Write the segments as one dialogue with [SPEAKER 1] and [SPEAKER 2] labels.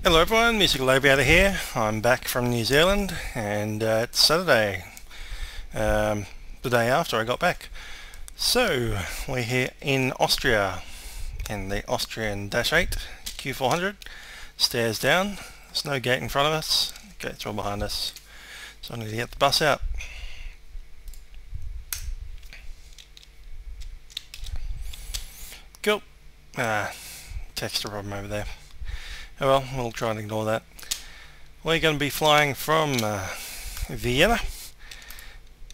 [SPEAKER 1] Hello everyone, Musical Aviator here. I'm back from New Zealand and it's Saturday, the day after I got back. So we're here in Austria in the Austrian -8 Q400. Stairs down, there's no gate in front of us, gates all behind us, so I need to get the bus out. Cool. Texture problem over there. Oh well, we'll try and ignore that. We're going to be flying from Vienna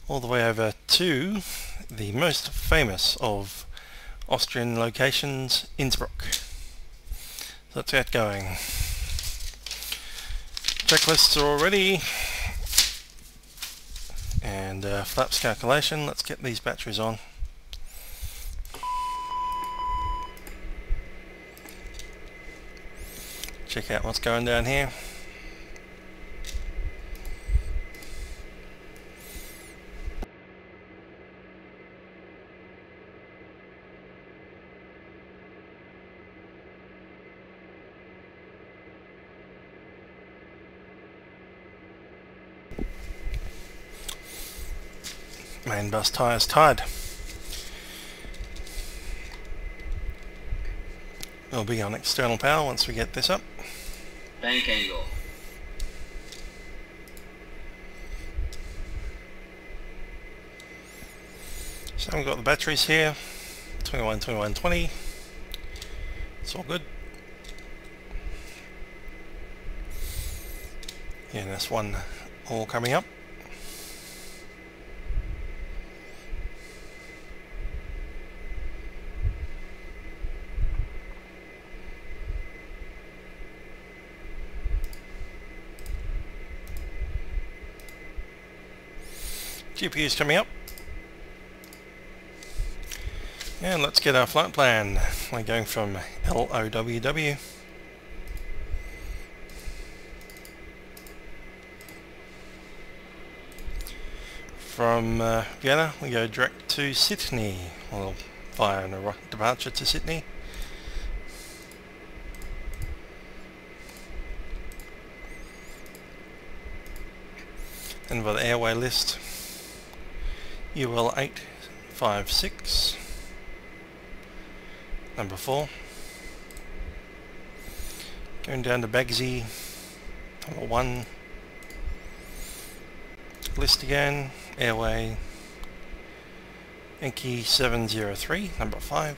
[SPEAKER 1] all the way over to the most famous of Austrian locations, Innsbruck. So let's get going. Checklists are all ready, and flaps calculation. Let's get these batteries on. Check out what's going down here. Main bus tyres tied. We'll be on external power once we get this up.
[SPEAKER 2] Bank angle.
[SPEAKER 1] So we've got the batteries here, 21, 21, 20. It's all good. Yeah, that's one all coming up. GPU's coming up. And let's get our flight plan. We're going from LOWW. From Vienna we go direct to Sydney. We'll fly on a departure to Sydney. And by the airway list, UL 856, number 4. Going down to Bagsy, number 1. List again, airway Enki 703, number 5.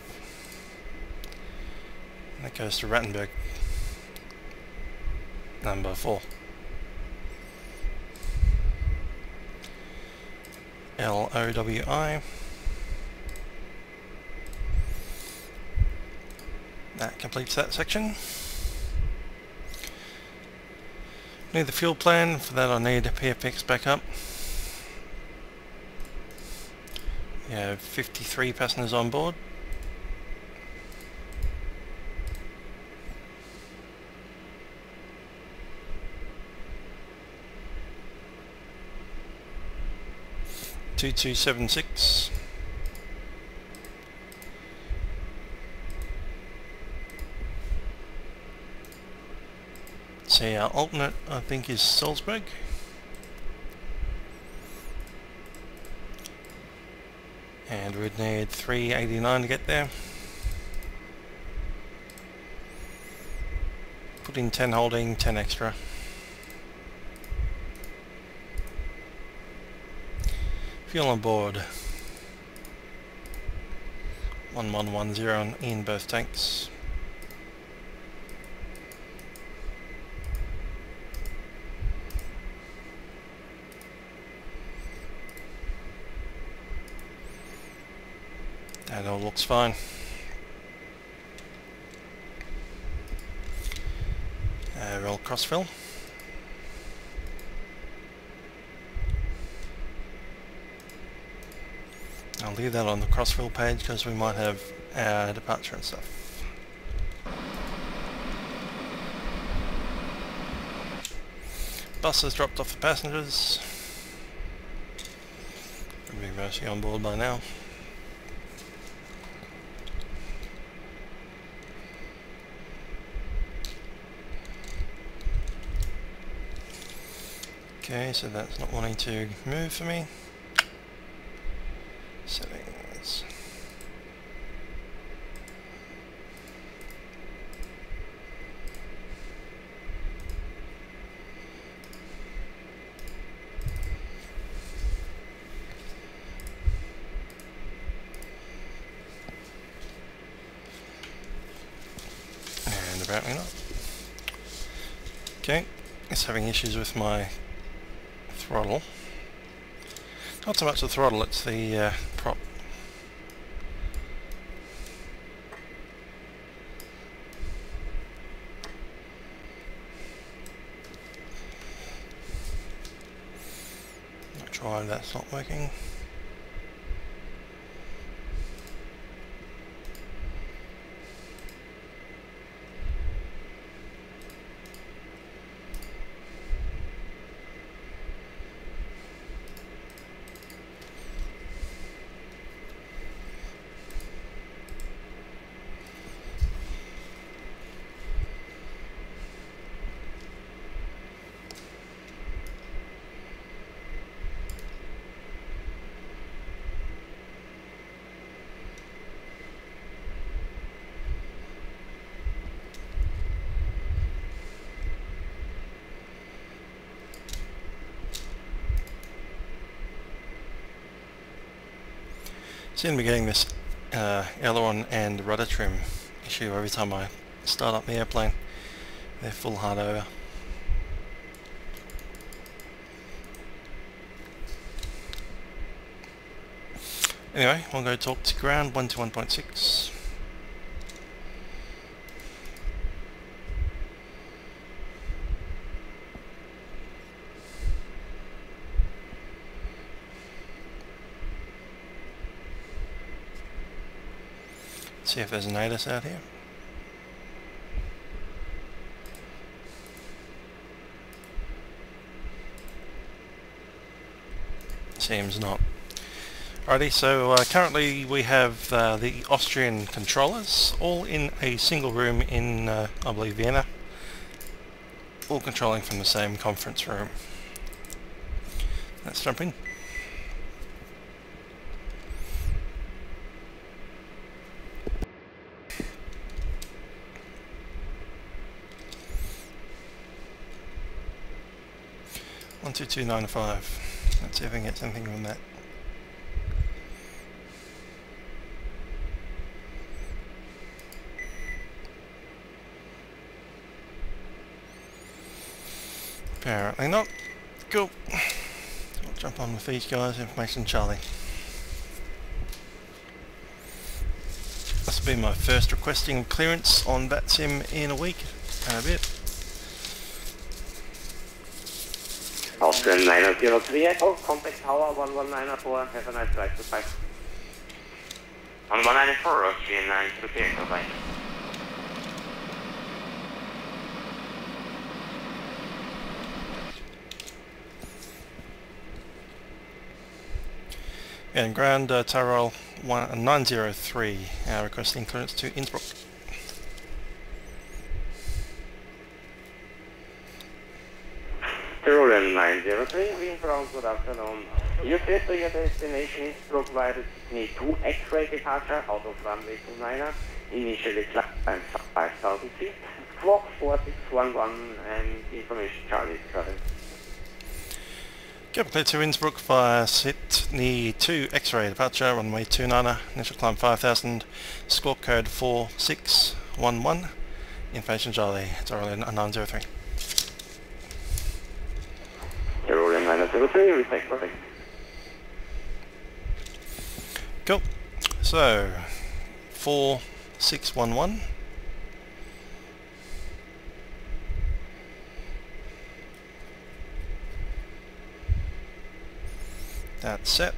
[SPEAKER 1] And that goes to Rattenberg, number 4. LOWI. That completes that section. Need the fuel plan. For that I need a PFPX backup. We have 53 passengers on board. (2276). See, our alternate I think is Salzburg. And we'd need 389 to get there. Put in 10 holding, 10 extra. Fuel on board 1110 in both tanks. That all looks fine. Roll crossfill. I'll leave that on the crossfill page because we might have our departure and stuff. Bus has dropped off the passengers. Everybody mostly on board by now. Okay, so that's not wanting to move for me. Settings. And apparently not. Okay, it's having issues with my throttle. Not so much the throttle, it's the prop. Not sure why that's not working. Seem to be getting this aileron and rudder trim issue every time I start up the airplane. They're full hard over. Anyway, we'll go talk to ground 121.6. See if there's an ATIS out here. Seems not. Alrighty, so currently we have the Austrian controllers all in a single room in, I believe, Vienna. All controlling from the same conference room. Let's jump in. One, 2, 2, 9, 5. Let's see if I can get something from that. Apparently not. Cool. I'll jump on with these guys. Information Charlie. This will be my first requesting clearance on Vatsim in a week and a bit.
[SPEAKER 3] Austrian 903 Echo, contact tower 11904, have a nice drive to 5. 1194, Austrian 903 Echo, bye.
[SPEAKER 1] And ground Tyrol 903, requesting clearance to Innsbruck.
[SPEAKER 3] Tyrolean 903, wind ground, good afternoon. You set to your destination Innsbruck via the Sydney 2 X-ray departure out of runway 29er, initially climb 5,000 feet, squawk 4611 and information Charlie, travel.
[SPEAKER 1] Get clear to Innsbruck via Sydney 2 X-ray departure, runway 29er, initial climb 5,000, squawk code 4611, information Charlie, Tyrolean 903.
[SPEAKER 3] Tyrolean 903, respect, perfect.
[SPEAKER 1] Cool. So, 4611. That's set.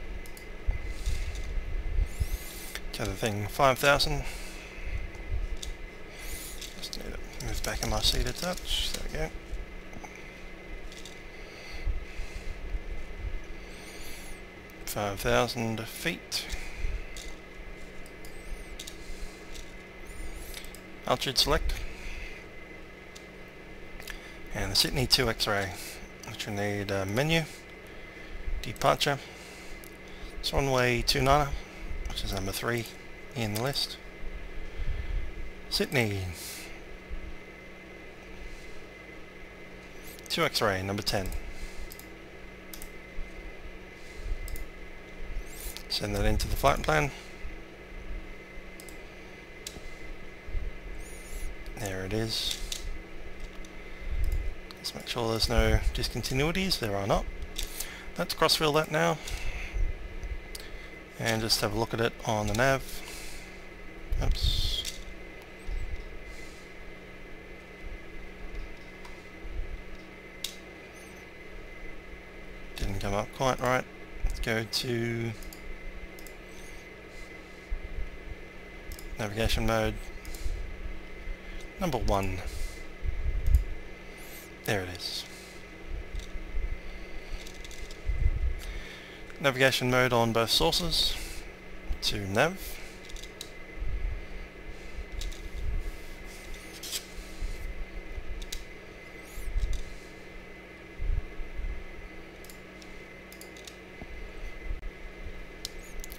[SPEAKER 1] Get the thing 5,000. Just need to move back in my seat a touch. There we go. $5,000 feet. Altitude select. And the Sydney 2 X-ray which we need menu, departure, it's runway 29, which is number 3 in the list, Sydney, 2 X-ray, number 10. Send that into the flight plan. There it is. Let's make sure there's no discontinuities. There are not. Let's crossfill that now. And just have a look at it on the nav. Oops. Didn't come up quite right. Let's go to navigation mode, number 1. There it is. Navigation mode on both sources, to nav.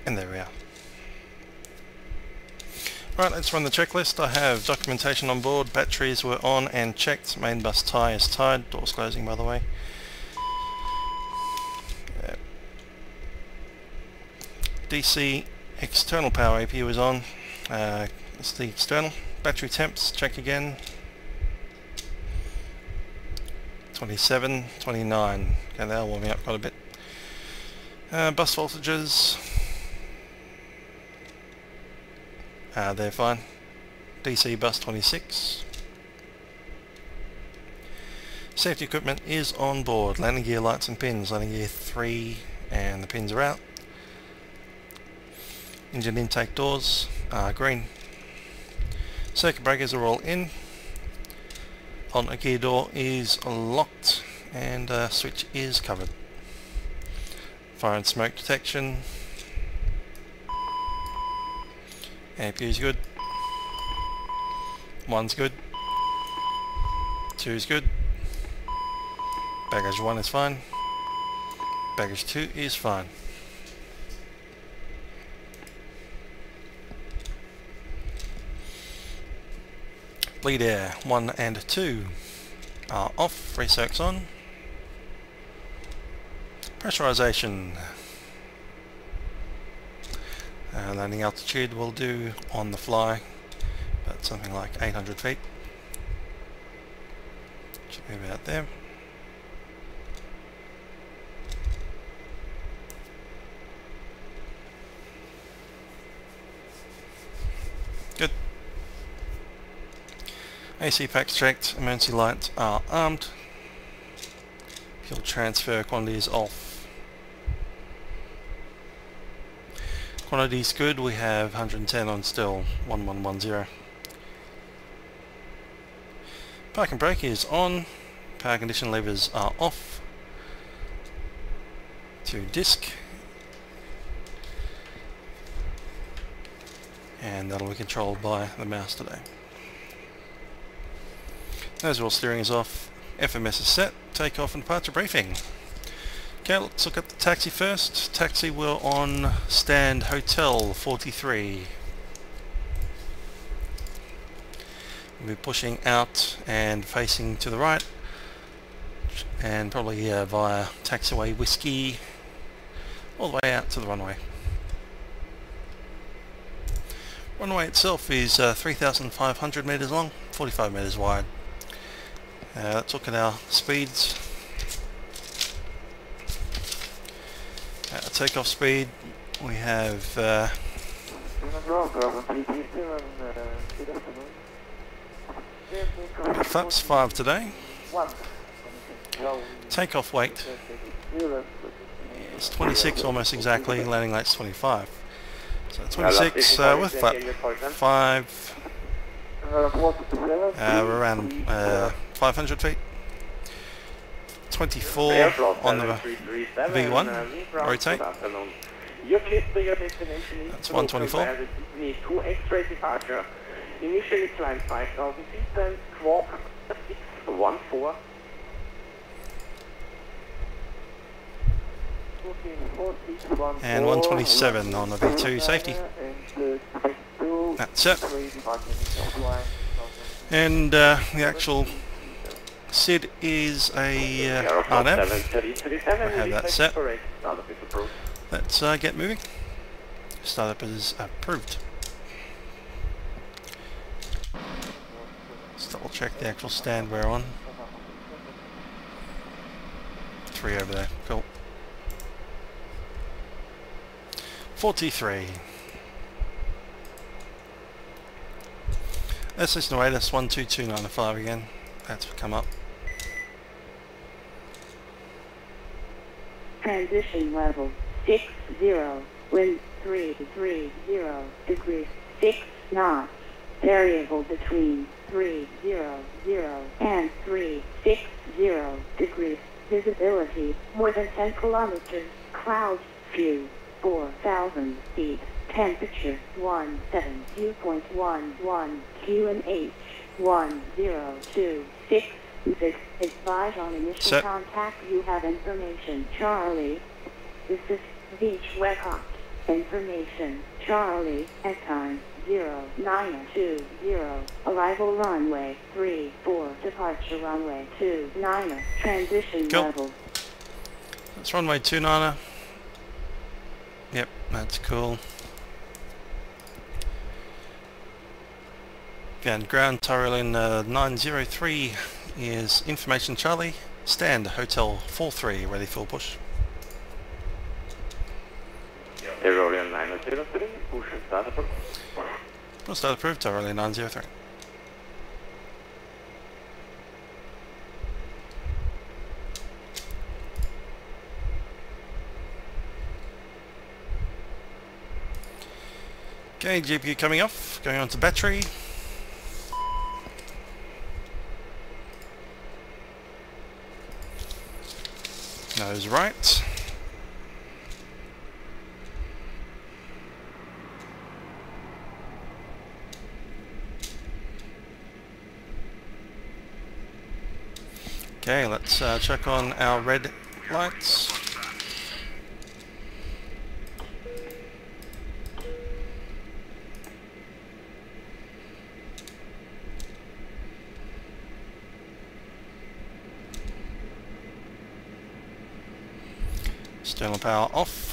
[SPEAKER 1] And there we are. Right, let's run the checklist. I have documentation on board, batteries were on and checked, main bus tie is tied, doors closing by the way. DC external power AP was on, it's the external. Battery temps, check again. 27, 29, okay, they are warming up quite a bit. Bus voltages, they're fine. DC bus 26. Safety equipment is on board. Landing gear lights and pins. Landing gear 3 and the pins are out. Engine intake doors are green. Circuit breakers are all in. Alternate gear door is locked and switch is covered. Fire and smoke detection. APU is good. 1's good. 2's good. Baggage 1 is fine. Baggage 2 is fine. Bleed air 1 and 2 are off. Recircs on. Pressurization. Landing altitude we'll do on the fly, but something like 800 feet. Should be about there. Good. AC packs checked, emergency lights are armed. Fuel transfer quantities off. Quantity's good, we have 110 on still, 1110. Park and brake is on, power condition levers are off. To disc. And that'll be controlled by the mouse today. Overall steering is off, FMS is set, takeoff and departure briefing. Okay, let's look at the taxi first. Taxi, we're on stand Hotel 43. We'll be pushing out and facing to the right, and probably via taxiway Whiskey all the way out to the runway. Runway itself is 3,500 metres long, 45 metres wide. Let's look at our speeds. Takeoff speed, we have flaps 5 today. Takeoff weight is 26 almost exactly, landing weight's 25. So 26 with flap 5, we're around 500 feet. 24 on the V1 rotate. That's 124.
[SPEAKER 3] Initially climb 5,000 feet and quark 614.
[SPEAKER 1] and 127 on the V2 safety. That's it. And the actual SID is a RNAV. I have that set. Let's get moving. Startup is approved. Let's double check the actual stand we're on. 3 over there. Cool. 43. Let's listen away. That's 12295 again. That's come up.
[SPEAKER 4] Transition level 60. Wind 330 degrees 6 knots. Variable between 300 and 360 degrees. Visibility more than 10 kilometers. Clouds few. 4,000 feet. Temperature 172.11. QNH 1026. Advise on initial contact. You have information. Charlie. This is Beach Weckoff. Information. Charlie. At time 0920. Arrival runway 34. Departure runway 29. Transition level.
[SPEAKER 1] That's runway 29. Yep, that's cool. And ground Tyrolean 903 is information Charlie. Stand Hotel 43, ready for push.
[SPEAKER 3] Tyrolean 903, push and start approved.
[SPEAKER 1] We'll start approved, Tyrolean 903. Okay, GPU coming off, going on to battery. Nose right. Okay, let's check on our red lights. External power off.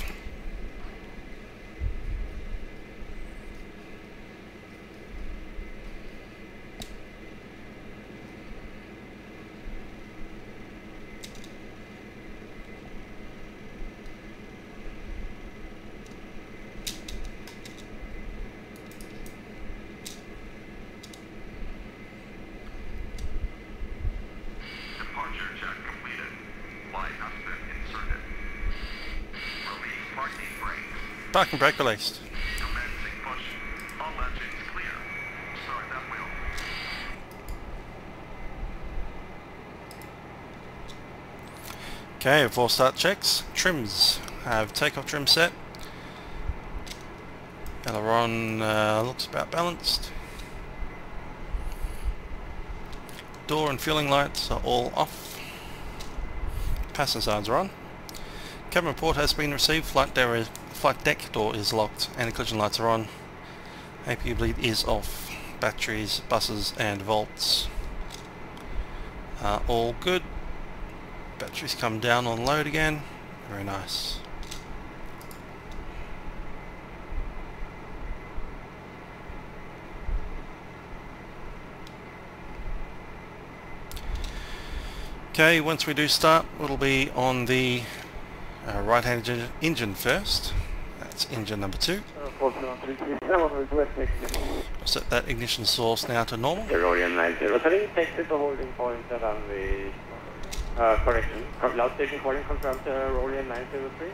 [SPEAKER 1] Parking brake released. Okay, before start checks, trims. Have takeoff trim set. Aileron looks about balanced. Door and fueling lights are all off. Passenger signs are on. Cabin report has been received. Flight deck door is locked and collision lights are on. APU bleed is off. Batteries, buses and volts are all good. Batteries come down on load again. Very nice. Okay, once we do start, it'll be on the right-hand engine first. That's engine number 2. I'll set that ignition source now to normal.
[SPEAKER 3] Tyrolean 903, takes it to holding point around the correction. Loud station calling confirmed Tyrolean 903.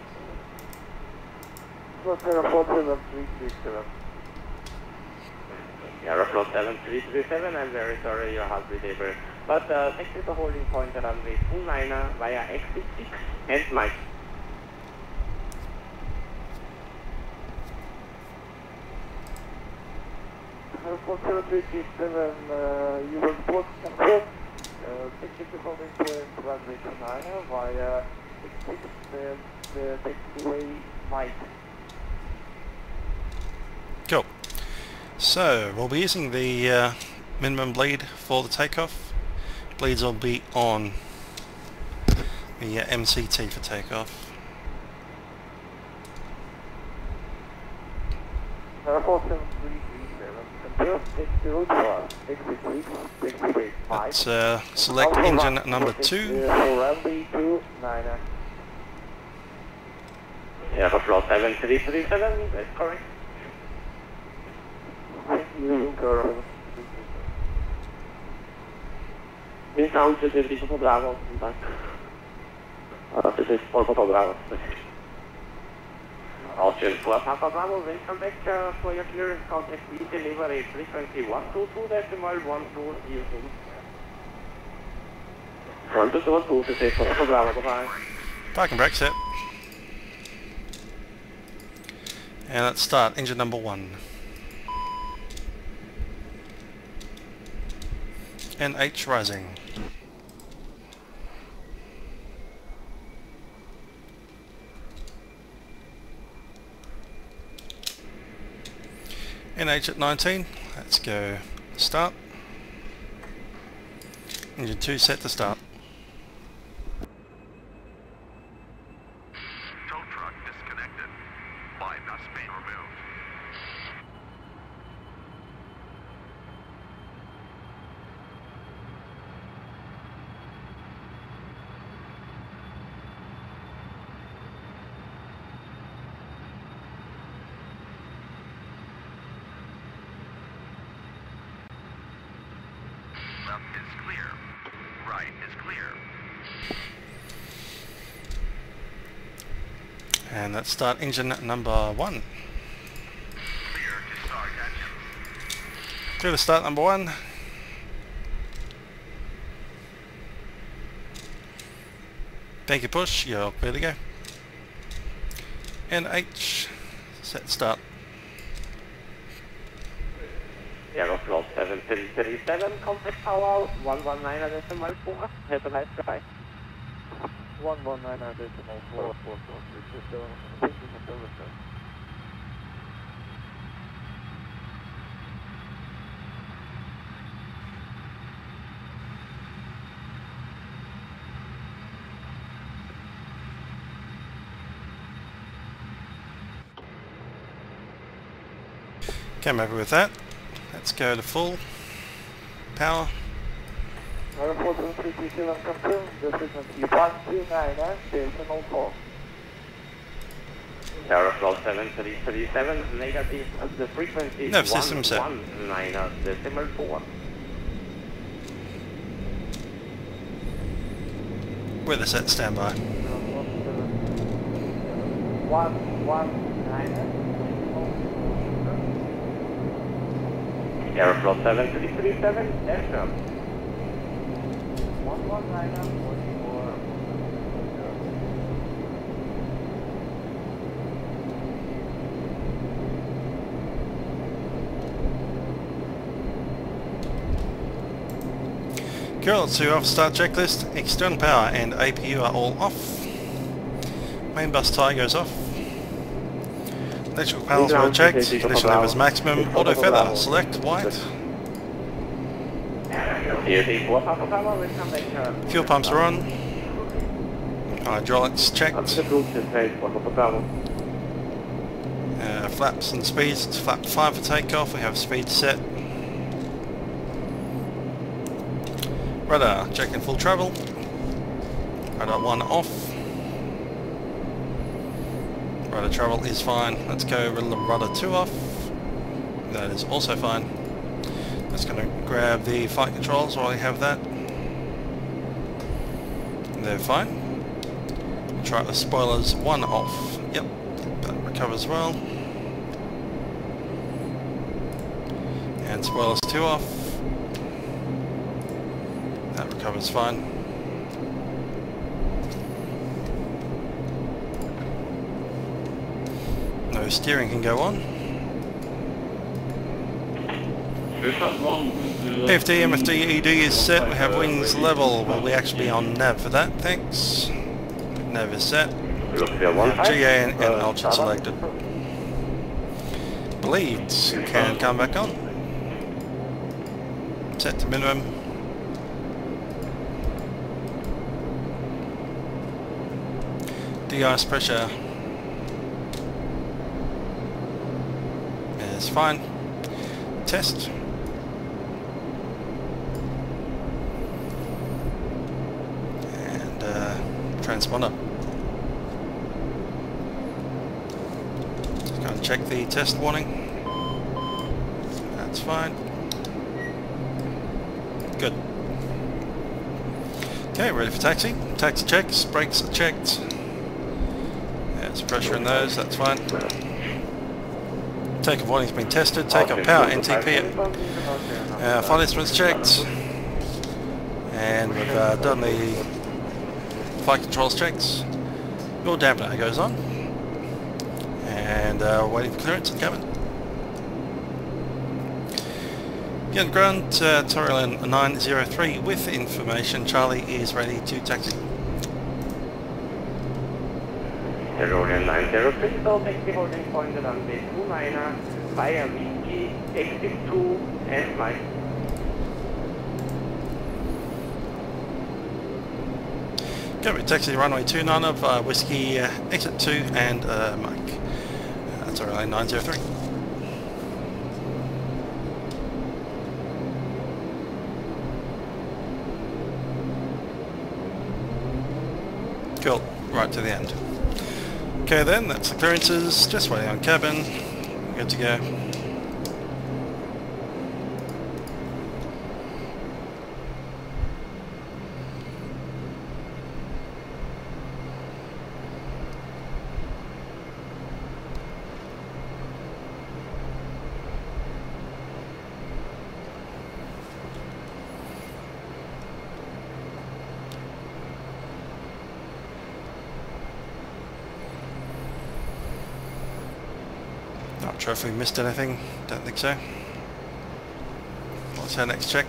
[SPEAKER 3] Aeroflot 7337, I'm very sorry your heart rate able. But takes it to holding point around the 29 via exit 6 and Mike.
[SPEAKER 5] Airport 7337, you will report confirmed. Take it to holding point runway 29 via exit taxiway VAIP.
[SPEAKER 1] Cool. So we'll be using the minimum bleed for the takeoff. Bleeds will be on the MCT for takeoff. Let's select engine number 2.
[SPEAKER 3] Aeroflow 7337, that's correct. Sound 70 for Bravo, back. This is for Bravo. Austrian FlyTampa Bravo, welcome back for your clearance contact. We deliver a frequency 122.120. Front to door 2 to say for Bravo, goodbye.
[SPEAKER 1] Parking brake set. And let's start engine number 1. NH rising. NH at 19. Let's go start. Engine 2 set to start.
[SPEAKER 6] Tow truck disconnected. Bypass main removed. Left is clear. Right is clear.
[SPEAKER 1] And let's start engine number 1.
[SPEAKER 6] Clear to start engine.
[SPEAKER 1] Clear to start number 1. Thank you, push. You're clear to go. NH set start.
[SPEAKER 3] Aeroflow 7337, contact power 119.4, have a nice drive.
[SPEAKER 5] 119.4.
[SPEAKER 1] Okay, I'm happy with that. Let's go to full power.
[SPEAKER 5] Aeroflow 7337 confirmed, the frequency 129.04.
[SPEAKER 3] Aeroflow 7337, negative, the frequency is
[SPEAKER 1] No, system set.
[SPEAKER 3] 119.4.
[SPEAKER 1] Weather set standby.
[SPEAKER 5] 119.
[SPEAKER 3] Aeroflow 7337, dash up.
[SPEAKER 5] 119.44.
[SPEAKER 1] Cool, so off start checklist, external power and APU are all off. Main bus tyre goes off. Electrical panels were checked, condition levels maximum, auto feather, select white. Fuel pumps are on. Hydraulics checked. Flaps and speeds, it's flap 5 for takeoff, we have speed set. Radar checking full travel. Radar 1 off. Radar travel is fine. Let's go radar 2 off. That is also fine. Just going to grab the flight controls while I have that. They're fine. Try the spoilers 1 off. Yep, that recovers well. And spoilers 2 off. That recovers fine. No steering can go on. FD, MFD, ED is set. We have wings level. Will we actually be on nav for that? Thanks. Nav is set. GA and Ultra selected. Bleeds can come back on. Set to minimum. De-ice pressure is fine. Test. And transponder. Just go and check the test warning. That's fine. Good. Okay, ready for taxi. Taxi checks, brakes are checked. There's pressure in those, that's fine. Takeoff warning's been tested. Takeoff power, NTP. Flight instruments checked. And we've done the flight controls checks. Your dampener goes on. And waiting for clearance in cabin. Again, ground Tyrolean 903 with information. Charlie is ready to taxi.
[SPEAKER 3] Tyrolean 903, so taxi holding point at runway 29, via VG, exit 2 and flight.
[SPEAKER 1] Okay, we taxi runway 29 of Whiskey, exit 2 and Mike. Tyrolean 903. Cool, right to the end. Okay then, that's the clearances, just waiting on cabin, good to go. Not sure if we missed anything, don't think so. What's our next check?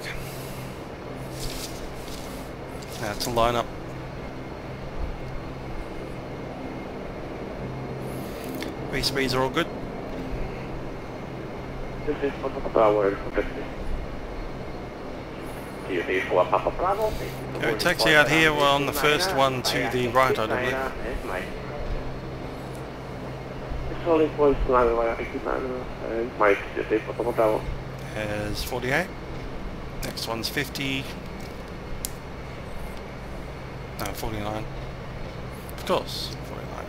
[SPEAKER 1] That's a lineup. V-speeds are all good.
[SPEAKER 3] This is for the power.
[SPEAKER 1] Okay, taxi out here, we're on the first one to the right, I believe.
[SPEAKER 3] Solid points Mike,
[SPEAKER 1] Has 48. Next one's 50. No, 49. Of course, 49.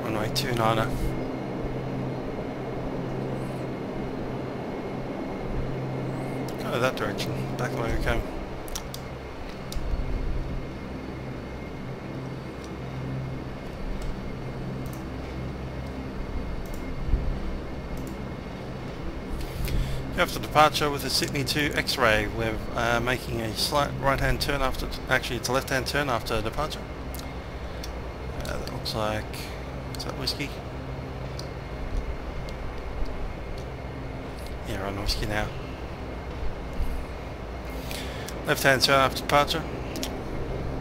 [SPEAKER 1] Runway 29er. Go that direction, back the way we came. After departure with the Sydney to X-ray, we're making a slight right-hand turn after, actually it's a left-hand turn after departure. That looks like, is that Whiskey? Yeah, we're on Whiskey now. Left-hand turn after departure,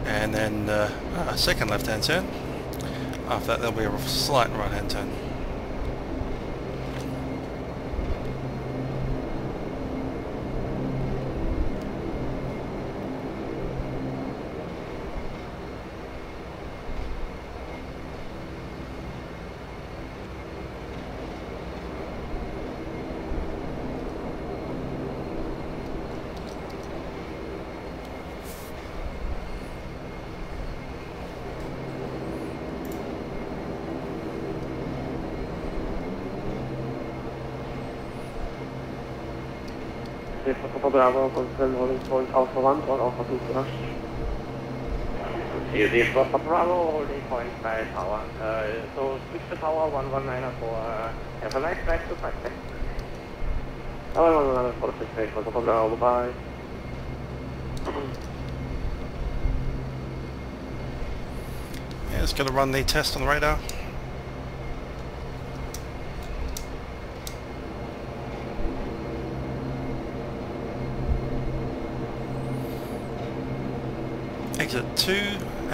[SPEAKER 1] and then a second left-hand turn. After that there'll be a slight right-hand turn.
[SPEAKER 3] Bravo, confirm holding point Alpha 1 or Alpha 2 crash. CZ Papa Bravo, holding point by tower. So switch to tower 119 for have a nice drive to practice. Hello, 468, Papa Bravo, bye.
[SPEAKER 1] Yeah, it's going to run the test on the radar. Exit 2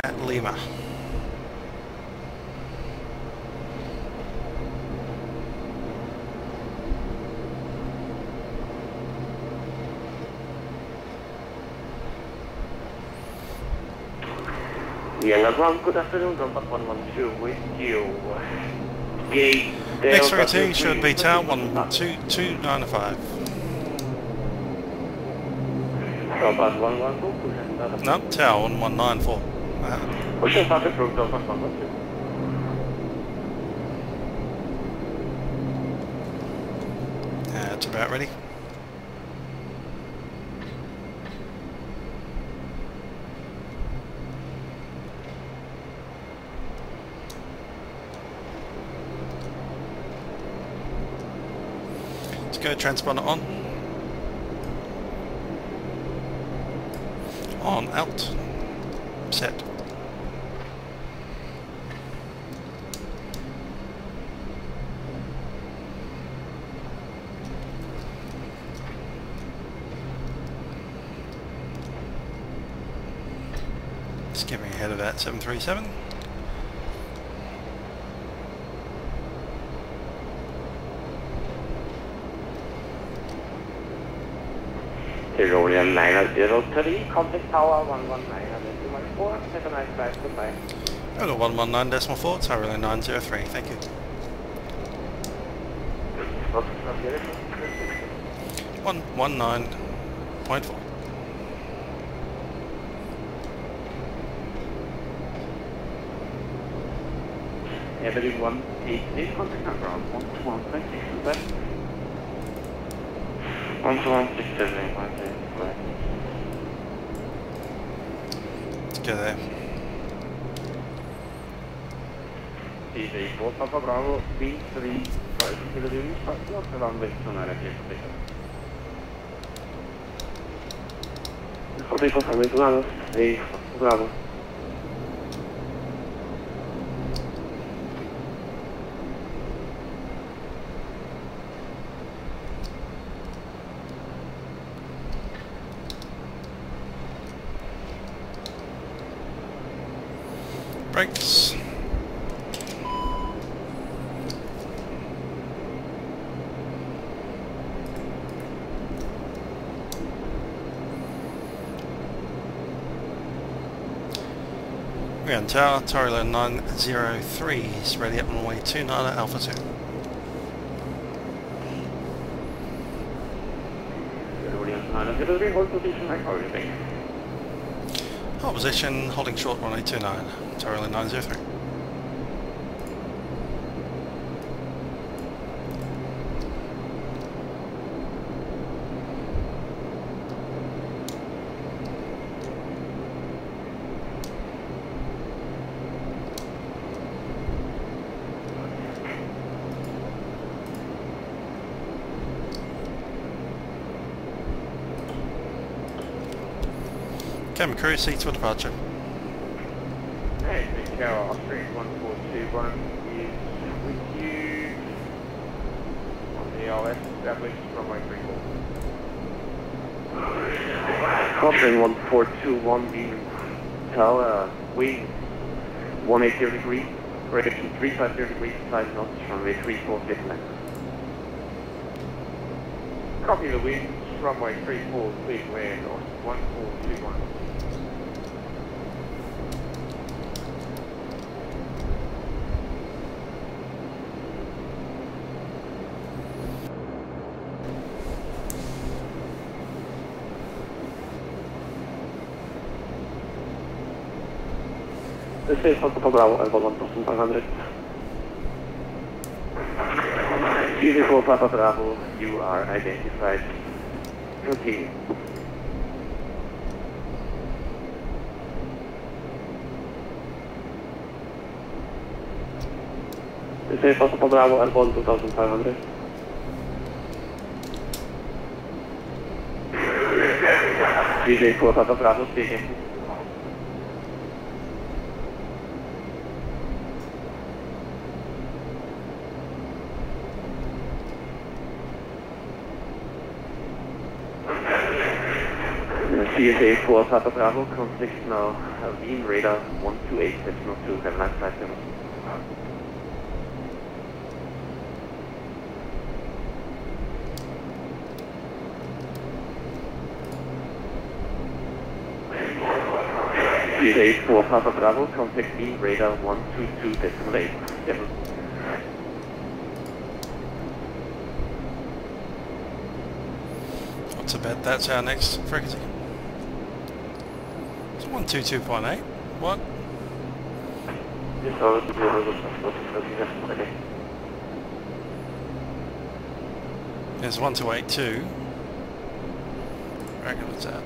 [SPEAKER 1] at Lima.
[SPEAKER 3] Vienna ground, good afternoon, Compass 112 with you. Gate
[SPEAKER 1] X32 should be tower 12295.
[SPEAKER 3] Compass 112, push and start.
[SPEAKER 1] No, tower 1194.
[SPEAKER 3] Push and start approved, Compass 112.
[SPEAKER 1] It's about ready. Let's go transponder on. On, out, set. Just get me ahead of that 737.
[SPEAKER 3] Tyrolean 903, contact tower 119, have a nice flight, goodbye.
[SPEAKER 1] Over 119.4, Tyrolean 903, thank you. 119.4.
[SPEAKER 3] Everyone 88, contact number on 121.6, goodbye. 121.6,
[SPEAKER 1] Let's go there.
[SPEAKER 3] DJ4, Papa Bravo, B3, 5 kilometers, not runway 29 Bravo.
[SPEAKER 1] Brakes. We're on tower, Tyrolean 903 is ready up on the way 29 at Alpha 2. Hold position, holding short 1829, Tyrolean 903. Cabin crew, seats for departure.
[SPEAKER 3] Hey, Big Tower, Austrian 1421 is with you on the LS established from my 34. Austrian 1421 in Tower, wind 180 degrees, correction 350 degrees, 5 knots, runway 34, get left. Copy the wind, runway 34, clear way north 1421. This is Papa Bravo, Alpha 1500. Beautiful Papa Bravo, you are identified. Continue. This is Papa Bravo, Alpha 2500. VJ4 Papa Bravo speaking. CSA 4 Papa Bravo, contact now Wien radar 128.2, have a nice flight. CSA 4 Papa Bravo, contact Wien radar 122.8.
[SPEAKER 1] What's about that's our next frequency? 122.8. What? There's 1282. I reckon what's that?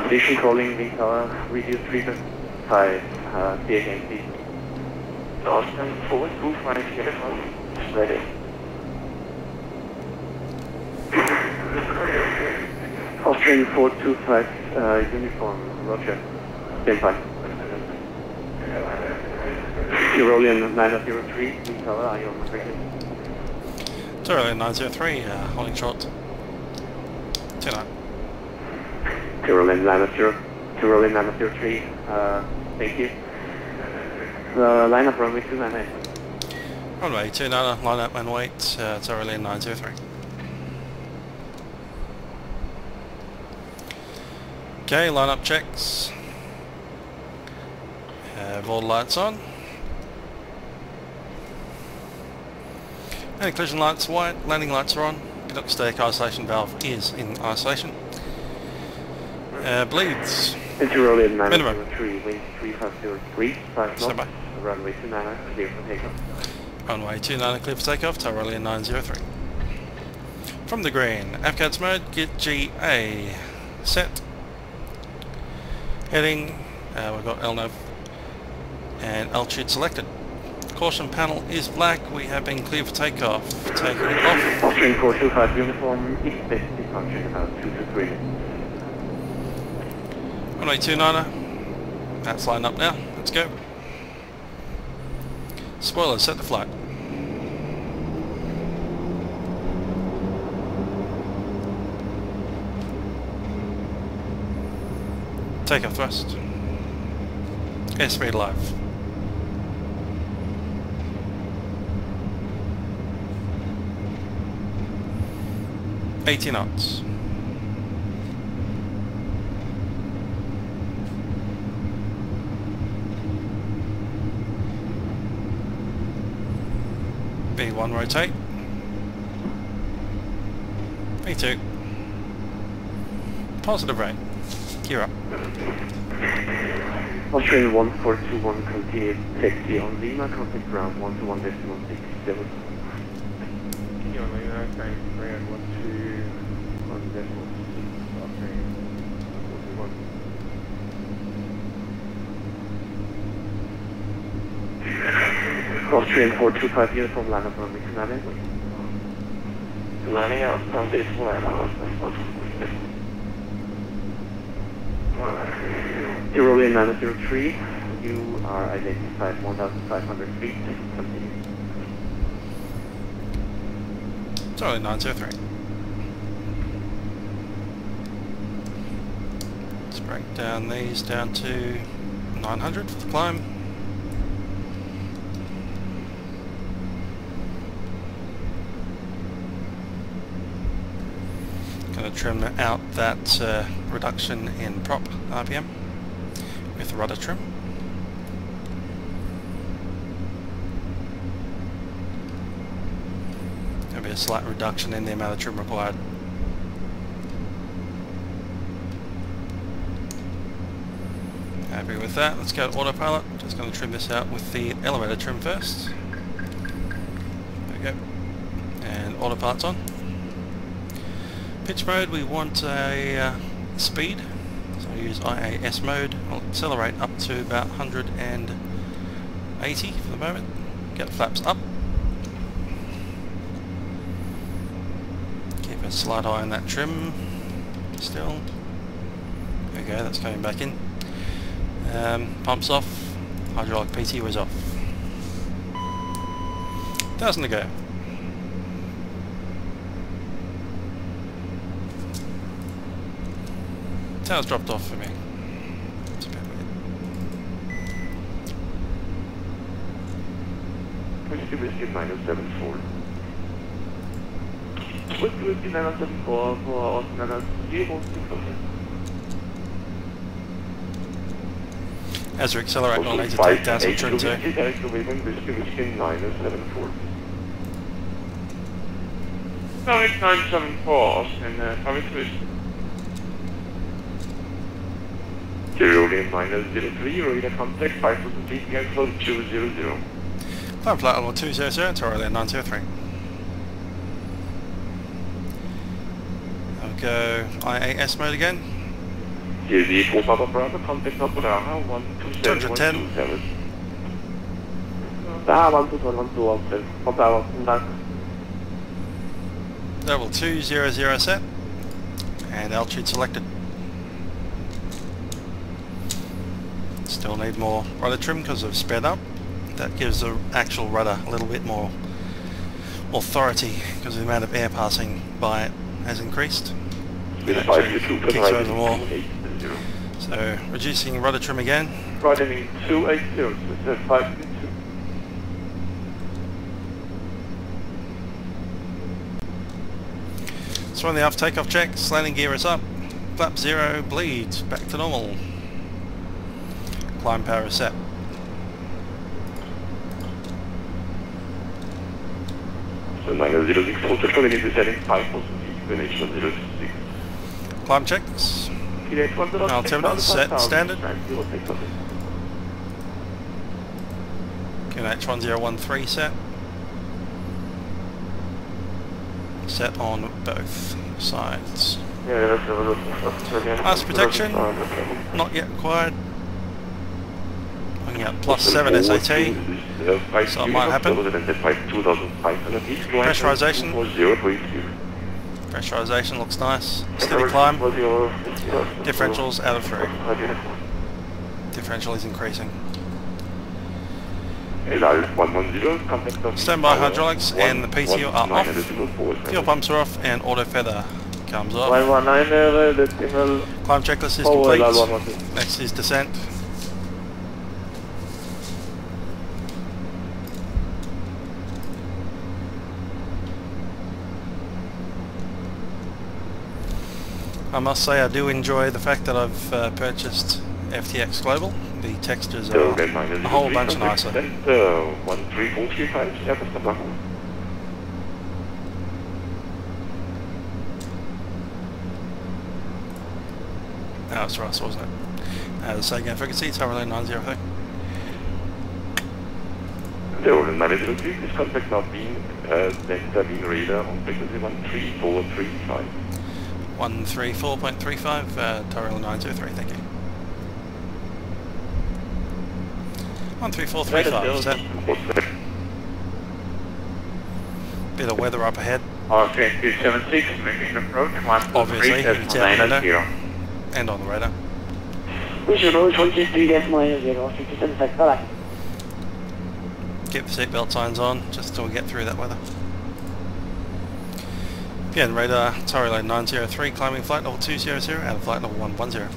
[SPEAKER 3] Station calling the tower, radio 3.5, again please. Austrian 425 uniform, ready. Austrian 425 uniform, roger, stand by. Tyrolean 903, the tower, are you on the frequency?
[SPEAKER 1] Tyrolean 903, holding short. 29.
[SPEAKER 3] Tyrolean 903, thank you. Line up runway 298.
[SPEAKER 1] Runway 29, line up and wait, Tyrolean 903. Okay, line up checks. Have all the lights on. Anti-collision lights white, landing lights are on. Conduct stack isolation valve is in isolation. Bleeds.
[SPEAKER 3] Tyrolean
[SPEAKER 1] Minimum.
[SPEAKER 3] 903, wind 3503, 5 knots.
[SPEAKER 1] Standby.
[SPEAKER 3] Runway 29, clear for takeoff.
[SPEAKER 1] Runway 29 clear for takeoff, Tyrolean 903. From the green, AFCADS mode, get GA. Set. Heading, we've got LNAV and altitude selected. Caution panel is black, we have been cleared for takeoff. Taking off.
[SPEAKER 3] Austrian 425 uniform, east base departure about 2 to 3.
[SPEAKER 1] Runway 29er, that's lined up now, let's go. Spoilers, set the flight. Takeoff thrust. Airspeed live. $80 knots. V1 rotate. V2. Positive rate. Gear up.
[SPEAKER 3] Austrian 1421 continued taxi on Lima, contact ground 121.67. Austrian 425 uniform line up on the Canadian. Landing out from this line. Tyrolean 903, you are identified 1,500 feet. Continue.
[SPEAKER 1] Tyrolean 903. Let's break down these down to 900 for the climb. Going to trim out that reduction in prop RPM with rudder trim. There'll be a slight reduction in the amount of trim required. Happy with that. Let's go to autopilot. Just going to trim this out with the elevator trim first. There we go. And autopilot's on. Pitch mode, we want a speed. So I'll use IAS mode. I'll accelerate up to about 180 for the moment. Get the flaps up. Keep a slight eye on that trim still. There we go, that's coming back in. Pumps off, hydraulic PT was off. 1,000 to go. Tail's dropped off for me. It's a bit weird.
[SPEAKER 5] Whiskey -74. Whiskey -74 for Austrian 0.
[SPEAKER 1] As we accelerate, we'll need to take down some trim too.
[SPEAKER 5] Whiskey -74. No, it's 974 and coming through. Tyrolean -03, radar contact 5,000 feet, again close 200.
[SPEAKER 1] Climb flight level 200, Tyrolean 903. I'll go IAS mode again.
[SPEAKER 5] Here's the Q400 operator, contact number 127. Da, 127, contact.
[SPEAKER 1] Level 200 set. And altitude selected. Still need more rudder trim because I've sped up. That gives the actual rudder a little bit more authority because the amount of air passing by it has increased. It actually kicks over more. So reducing rudder trim again.
[SPEAKER 5] Riding 280, so 522.
[SPEAKER 1] So on the aft takeoff checks, landing gear is up. Flap 0, bleed, back to normal. Climb power is set.
[SPEAKER 5] So -06, total coming into setting 5,000 feet, venation 06.
[SPEAKER 1] Climb checks. Altimeter set standard. QNH 1013 set. Set on both sides. Ice protection, not yet required. Looking at +7 SAT, so it might happen. Pressurization. Pressurization looks nice. Steady climb. Differentials out of 3. Differential is increasing. Standby hydraulics and the PTO are off. Fuel pumps are off and auto feather comes off. Climb checklist is complete. Next is descent. I must say I do enjoy the fact that I've purchased FTX Global. The textures are a whole bunch nicer.
[SPEAKER 5] 1345,
[SPEAKER 1] Oh, it's Russ, wasn't it? The second frequency, Tyrolean 903.
[SPEAKER 5] Tyrolean 903, this contact now being Delta being radar on frequency 13435.
[SPEAKER 1] 134.35, Tyrolean 903, thank you. 13435, is that? Bit of weather up ahead.
[SPEAKER 5] Okay, 276, making approach,
[SPEAKER 1] Obviously, it's out the radar. And on the radar. Keep the seatbelt signs on, just till we get through that weather. Again, radar, Tyrolean 903, climbing flight level 200, out of flight level 110.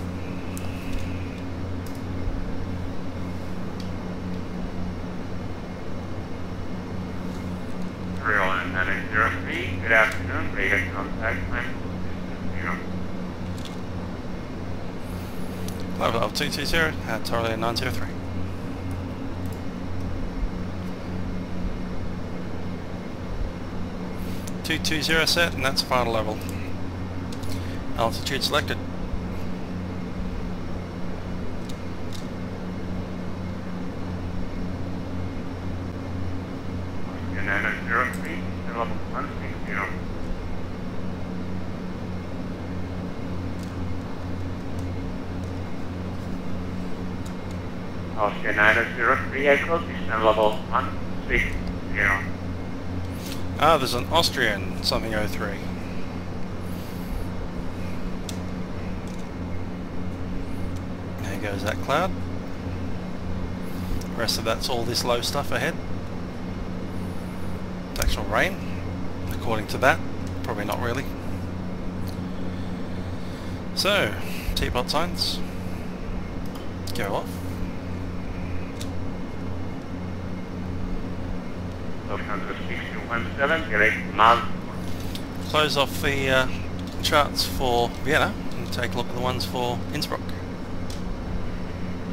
[SPEAKER 5] Tyrolean 903, good afternoon, radar contact,
[SPEAKER 1] Flight level 220, at Tyrolean 903. 220 set, and that's final level. Altitude selected.
[SPEAKER 3] Austrian 903, level 160. Austrian 903 Echo, descend level 160.
[SPEAKER 1] Ah, there's an Austrian something 03. There goes that cloud. The rest of that's all this low stuff ahead. It's actual rain, according to that. Probably not really. So, teapot signs. Go off. Close off the charts for Vienna and take a look at the ones for Innsbruck.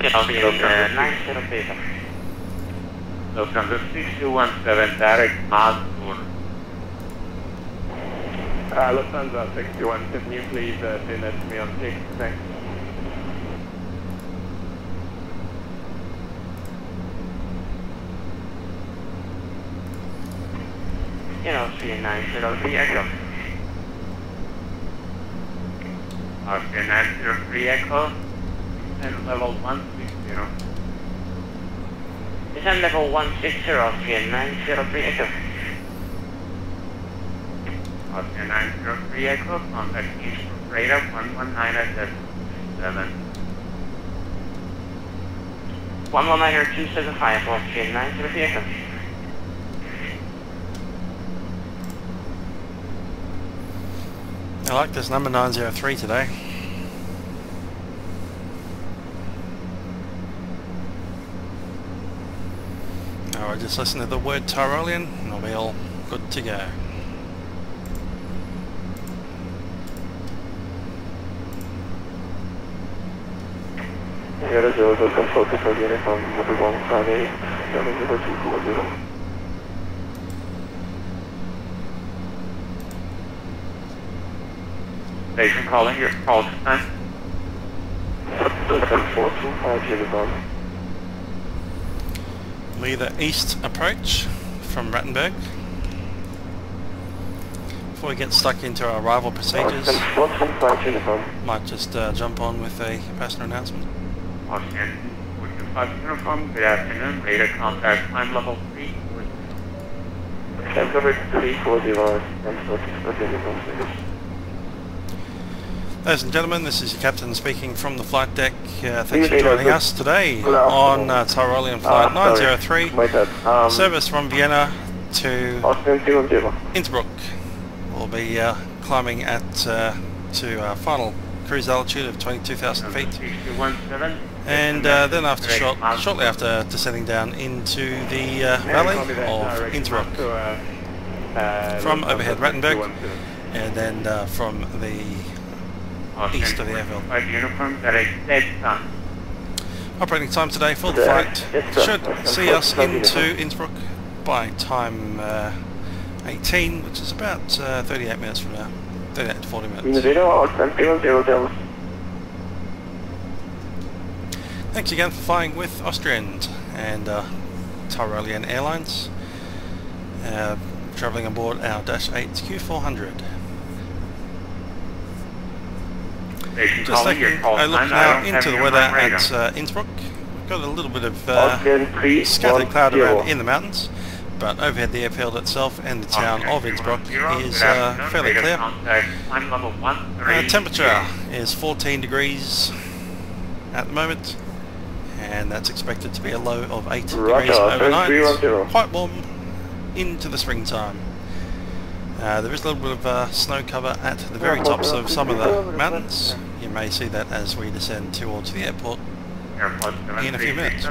[SPEAKER 3] Austrian 903. Lufthansa 6217, direct miles to Lufthansa 61, can you please send that to me on text? Thanks. Austrian 903 Echo. Austrian 903 Echo, and level 160. Descend level 160, Austrian 903 Echo. Austrian 903 Echo, contact Innsbruck radar 119.7. 119.275, Austrian 903 Echo.
[SPEAKER 1] I like this number 903 today. Alright, just listen to the word Tyrolean and I'll be all good to go.
[SPEAKER 3] Station calling your call time.
[SPEAKER 5] 425
[SPEAKER 1] Lee the east approach from Rattenberg. Before we get stuck into our arrival procedures, might just jump on with a passenger announcement.
[SPEAKER 3] Austrian 425 uniform, good afternoon, radar contact time level 3.
[SPEAKER 1] Ladies and gentlemen, this is your captain speaking from the flight deck. Thanks for joining us today on Tyrolean Flight 903, service from Vienna to Innsbruck. We'll be climbing at to our final cruise altitude of 22,000 feet, and then shortly after descending down into the valley of Innsbruck from overhead Rattenberg, and then from the east of the airfield. Operating time today for the flight should see us into Innsbruck by time 18, which is about 38 minutes from now, 38 to 40 minutes. Thanks again for flying with Austrian and Tyrolean Airlines, travelling aboard our Dash 8 Q400. Just taking a look now into the weather at Innsbruck. We've got a little bit of scattered cloud around in the mountains, but overhead the airfield itself and the town of Innsbruck is fairly clear. Temperature is 14 degrees at the moment, and that's expected to be a low of 8 degrees overnight. Quite warm into the springtime. There is a little bit of snow cover at the very tops of some of the mountains. You may see that as we descend towards the airport in a few minutes.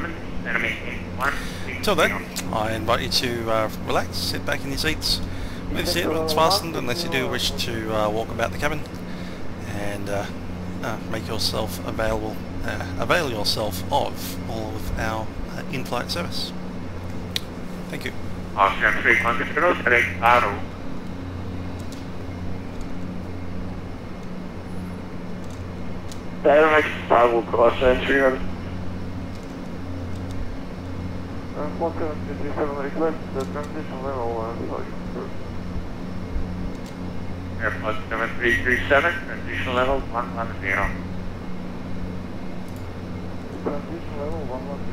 [SPEAKER 1] Till then, I invite you to relax, sit back in your seats with your seatbelts fastened, unless you do wish to walk about the cabin, and make yourself avail yourself of all of our in-flight service. Thank you.
[SPEAKER 3] Direct starboard cross 300.
[SPEAKER 5] Welcome to 27 request, the transition level, Airport 7337, transition level 110. Transition level 110.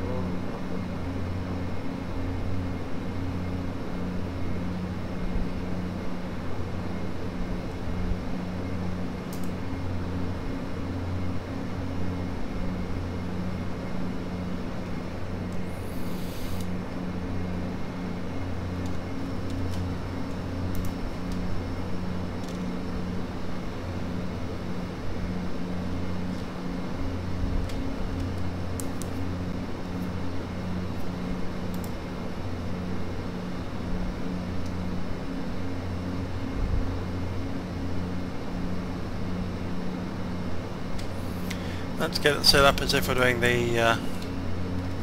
[SPEAKER 1] Let's get it set up as if we're doing the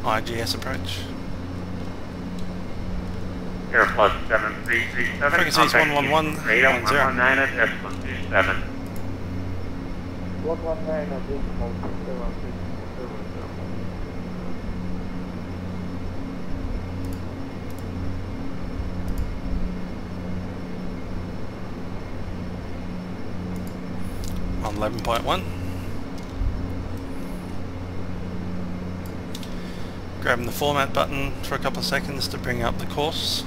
[SPEAKER 1] IGS approach.
[SPEAKER 5] Airport 7337.
[SPEAKER 1] Frequencies 111,
[SPEAKER 5] Radar
[SPEAKER 1] 10.
[SPEAKER 5] 119 at Airport 27.
[SPEAKER 3] 119 at decimal 7.
[SPEAKER 1] On 11.1. Grabbing the format button for a couple of seconds to bring up the course,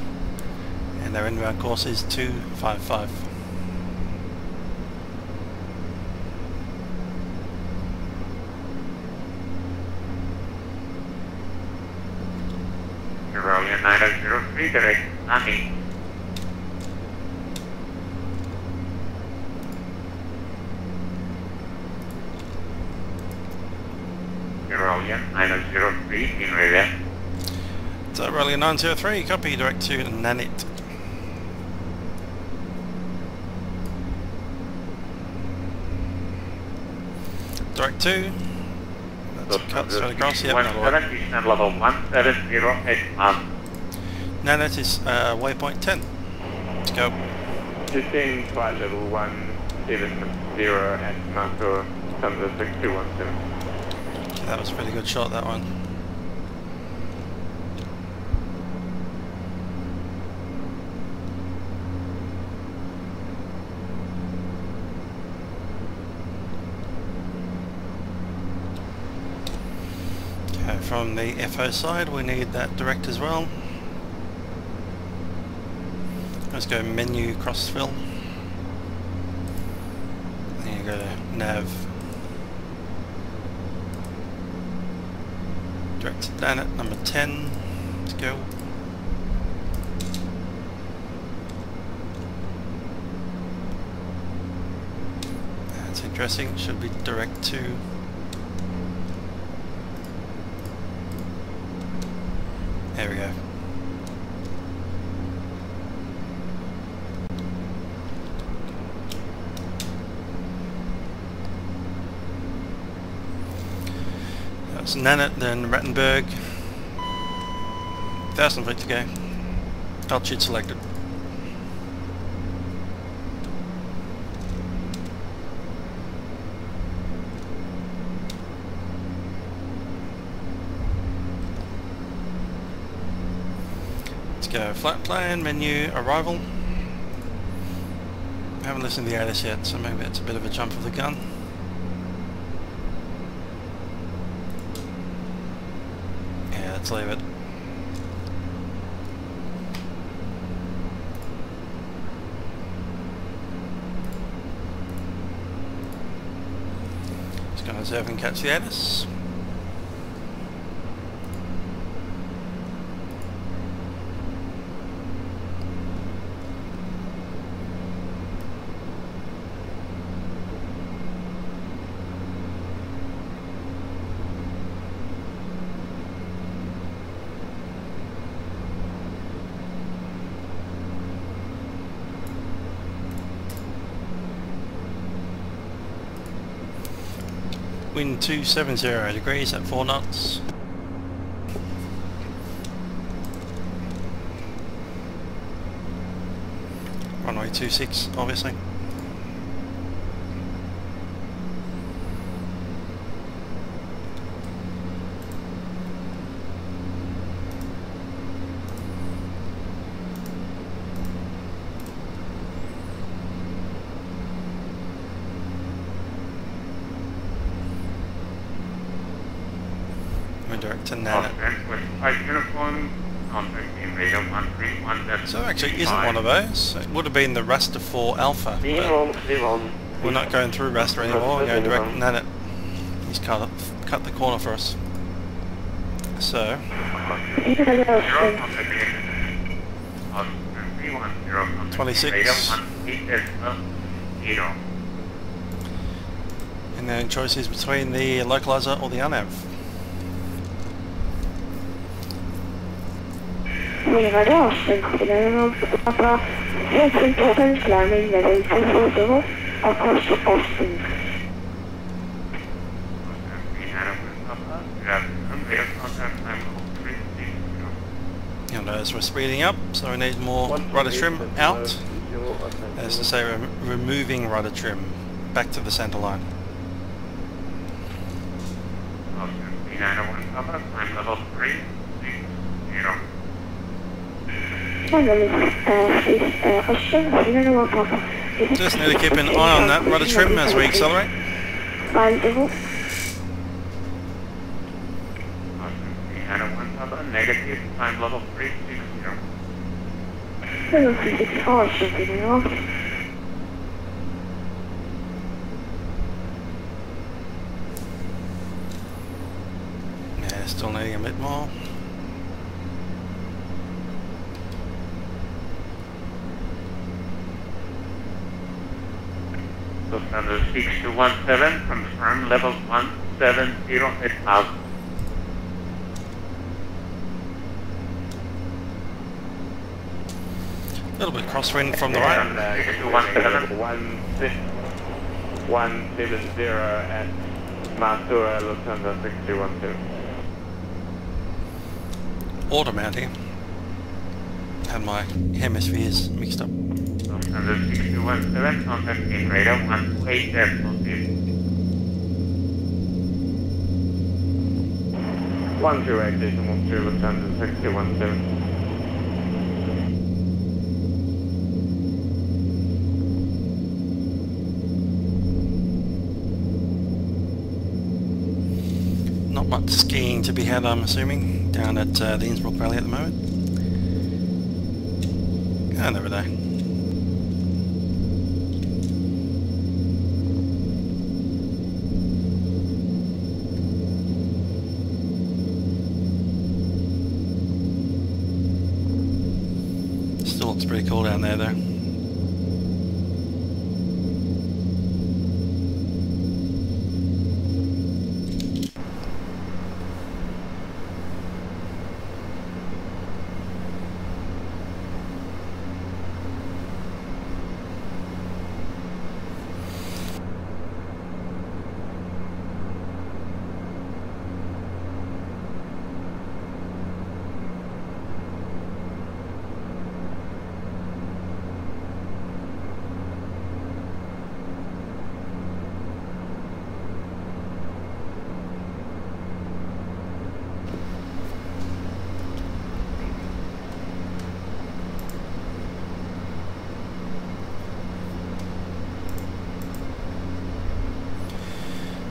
[SPEAKER 1] and our inbound course is 255.
[SPEAKER 5] Tyrolean 903, direct landing. Tyrolean 903 in radar.
[SPEAKER 1] Tyrolean 903, copy, direct to Nanit. Direct to. That's cut straight across, yep, that'll work.
[SPEAKER 5] 17 descent level 170 at
[SPEAKER 1] Nanit is waypoint 10. Let's go.
[SPEAKER 3] Descend flight level 170 at Marco Thunder 6217.
[SPEAKER 1] That was a pretty good shot, that one. Okay, from the FO side we need that direct as well. Let's go menu crossfill. Then you go to nav. Direct to Danit, number 10. Let's go. That's interesting. Should be direct to. There we go. That's Nanit, then Rattenberg. 1,000 feet to go. Altitude selected. Let's go flat plane, menu, arrival. I haven't listened to the ATIS yet, so maybe it's a bit of a jump of the gun. Yeah, let's leave it. Just going to observe and catch the ATIS. Wind 270 degrees at 4 knots. Runway 26, obviously. direct to Nanit. So actually isn't one of those. It would have been the Raster 4 Alpha. We're not going through Raster anymore, we're going direct to Nanit. He's cut the corner for us. So 26. And then choices between the localizer or the unav. You'll notice we're speeding up, so we need more rudder trim out. As to say, we're removing rudder trim back to the center line. Just need to keep an eye on that rudder trim as we accelerate.
[SPEAKER 3] Negative, time level 360.
[SPEAKER 1] Yeah, still needing a bit more.
[SPEAKER 3] So standard 6217, confirm level 170 at out.
[SPEAKER 1] A little bit crosswind from the right.
[SPEAKER 3] 170 at Mantua, Lufthansa 612.
[SPEAKER 1] Auto mounting. Had my hemispheres mixed up.
[SPEAKER 3] Lufthansa 617, contact in radar 128 airfield. 128 decimal 2, Lufthansa 617.
[SPEAKER 1] Not much skiing to be had, I'm assuming, down at the Innsbruck Valley at the moment. And over there. Still looks pretty cool down there though.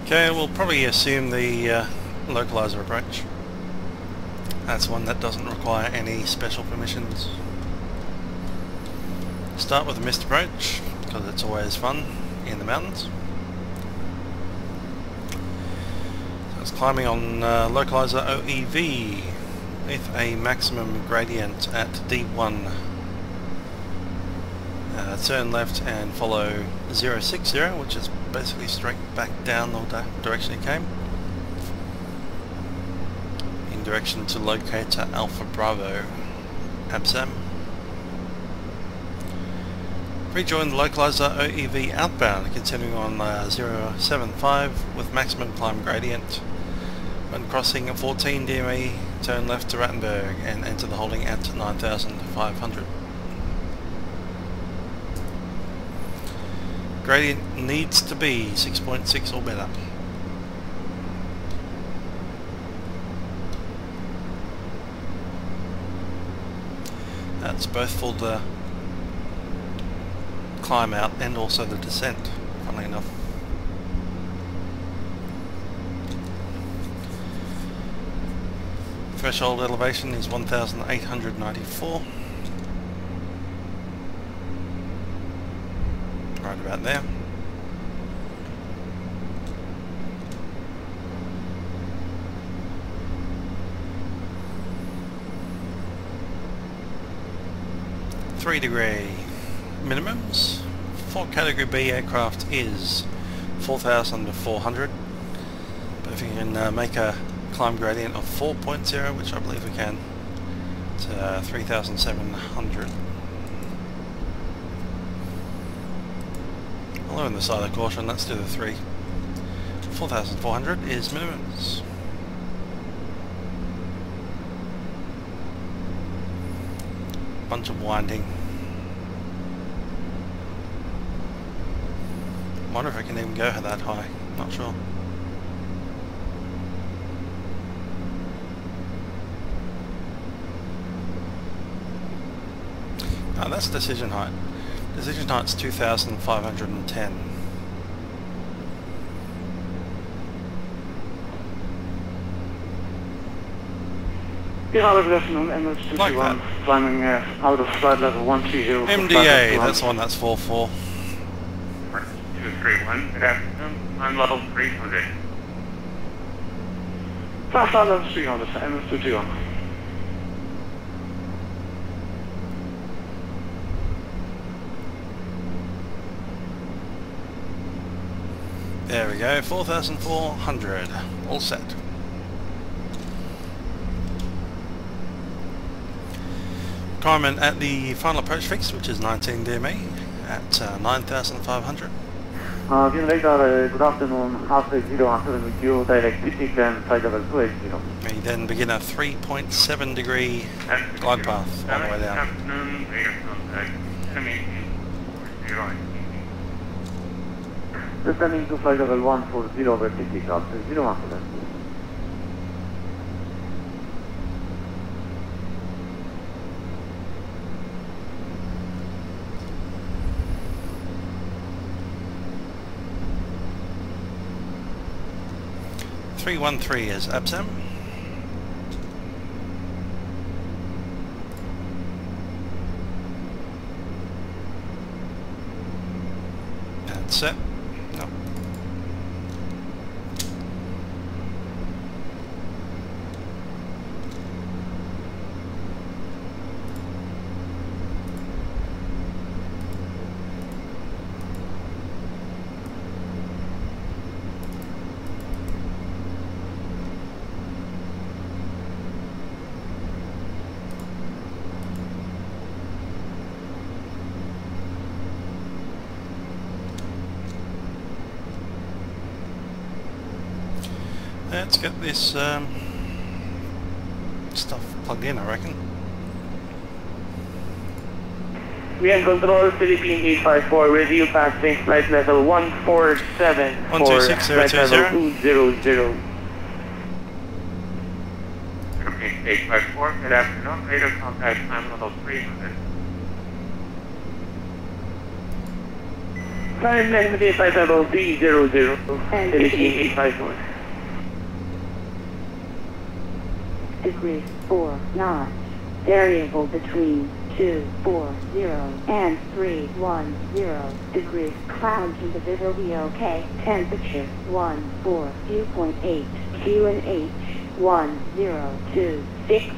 [SPEAKER 1] Okay, we'll probably assume the localizer approach. That's one that doesn't require any special permissions. Start with a missed approach, because it's always fun in the mountains. So it's climbing on localizer OEV with a maximum gradient at D1. Turn left and follow 060, which is basically straight back down the direction it came, in direction to locator Alpha Bravo Absam. Rejoin the localizer OEV outbound, continuing on 075 with maximum climb gradient. When crossing 14 DME, turn left to Rattenberg and enter the holding at 9,500. Gradient needs to be 6.6 or better. That's both for the climb out and also the descent, funnily enough. Threshold elevation is 1,894. Right about there. Degree minimums for category B aircraft is 4,400, but if you can make a climb gradient of 4.0, which I believe we can, to 3,700. I'll lower the side of caution, let's do the 3. 4,400 is minimums. Bunch of winding. Wonder if I can even go that high, not sure. Oh, that's decision height. Decision height's 2,510.
[SPEAKER 7] Like that. Climbing out of flight level 130.
[SPEAKER 1] MDA, that's the one that's 4-4.
[SPEAKER 5] 231, good afternoon, I'm level 300.
[SPEAKER 7] Fast flight level 300, MS221.
[SPEAKER 1] There we go, 4,400, all set. Requirement at the final approach fix, which is 19 DME at 9,500.
[SPEAKER 7] Vienna Radar, good afternoon, half 0 after with you, direct Majestic and flight level 280.
[SPEAKER 1] We then begin a 3.7 degree glide path on the way down.
[SPEAKER 5] Afternoon,
[SPEAKER 7] Descending to flight level 140 over 50 knots, 0 after.
[SPEAKER 1] 313 is Absam. That's it. No. Let's get this stuff plugged in, I reckon.
[SPEAKER 3] Vienna Control, Philippine 854, review passing flight level 147 for flight level 200.
[SPEAKER 5] Philippine 854, good afternoon, radar contact time level 300.
[SPEAKER 3] Climb length flight level 300, Philippine 854.
[SPEAKER 4] Degree 4 knots. Variable between 240 and 310 degrees. Clouds in the visibility okay. Temperature 142.8. QNH 1026.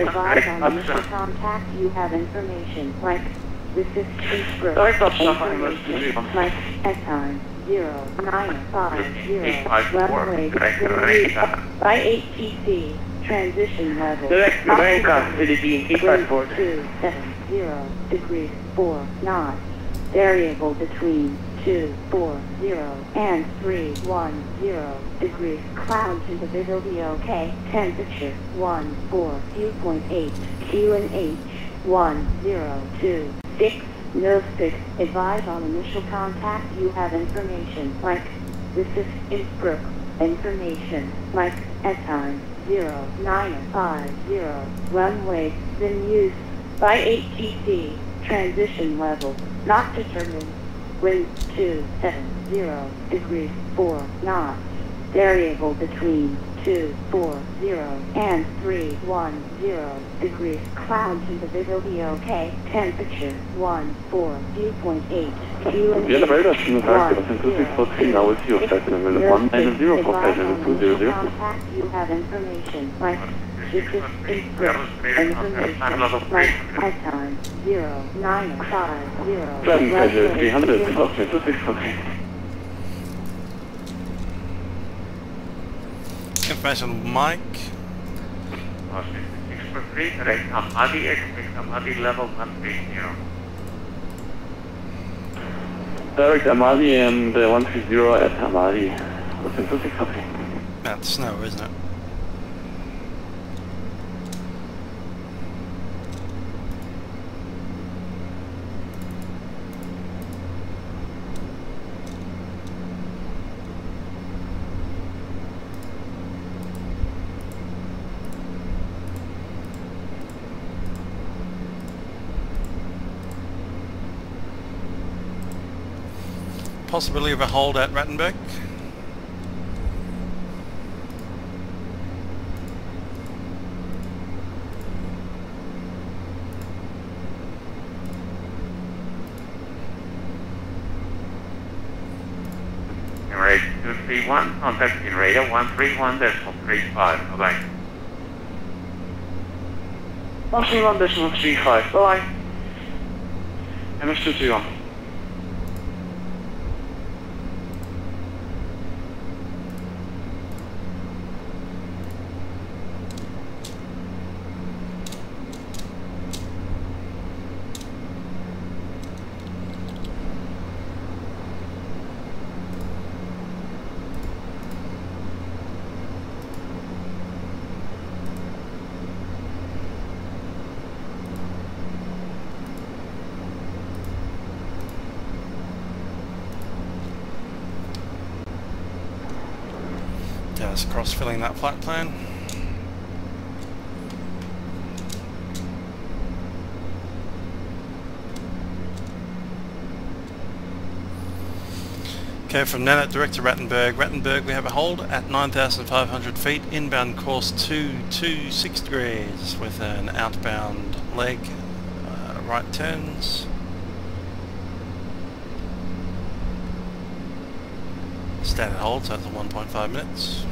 [SPEAKER 4] Advise on initial contact. You have information like this is Innsbruck. Information like at time 0950. Runway by ATC. Transition level.
[SPEAKER 3] Direct to Bangkok, Philippine 854.
[SPEAKER 4] 270 degrees 4 knots. Variable between 240 and 310 degrees. Clouds in the visibility okay. Temperature 142.8. QNH 1026. Notice. Advise on initial contact. You have information like this is Innsbruck. Information like at time 0950. Runway then used by ATC. Transition level not determined. Wind 270 degrees 4 knots. Variable between 240 and 310 degrees. Clouds in the visibility okay. Temperature 14, dew point 8.
[SPEAKER 5] Vienna Radar, schönen Tag, das sind 240 hours here, flight level 190 for flight level 200.
[SPEAKER 4] Contact, you have information. Like, this is Innsbruck. Information. Like, at time 0950.
[SPEAKER 5] Flight level 300, Austrian 260.
[SPEAKER 1] Information Mike.
[SPEAKER 8] Direct Hamadi, expect Hamadi level 130.
[SPEAKER 5] Direct Hamadi and 130 at Hamadi. Austrian 260.
[SPEAKER 1] That's snow, isn't it? Possibility of a hold at Rattenberg.
[SPEAKER 8] Emirates 231, contact in radar 131.35, bye-bye.
[SPEAKER 7] 131.35, bye. MS 231.
[SPEAKER 1] Just cross-filling that flight plan. Okay, from Nanit direct to Rattenberg. Rattenberg, we have a hold at 9,500 feet, inbound course 226 degrees with an outbound leg, right turns. Standard hold, so that's 1.5 minutes.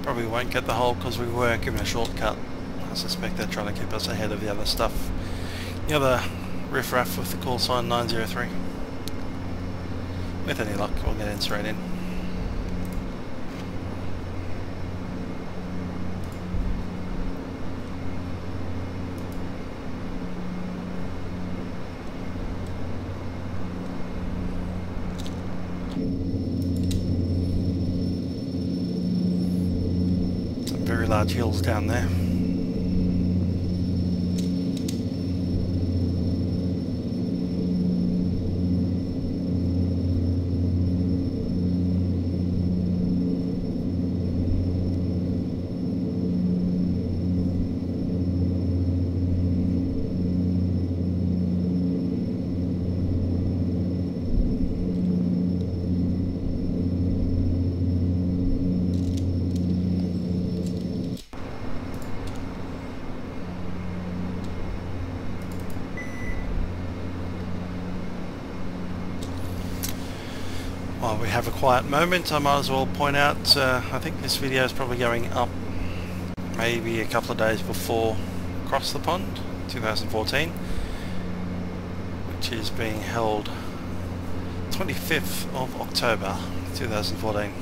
[SPEAKER 1] Probably won't get the hold because we were given a shortcut. I suspect they're trying to keep us ahead of the other stuff. The other riffraff with the call sign 903. With any luck, we'll get in straight in. Very large hills down there. While we have a quiet moment, I might as well point out, I think this video is probably going up maybe a couple of days before across the pond 2014, which is being held 25th of October 2014.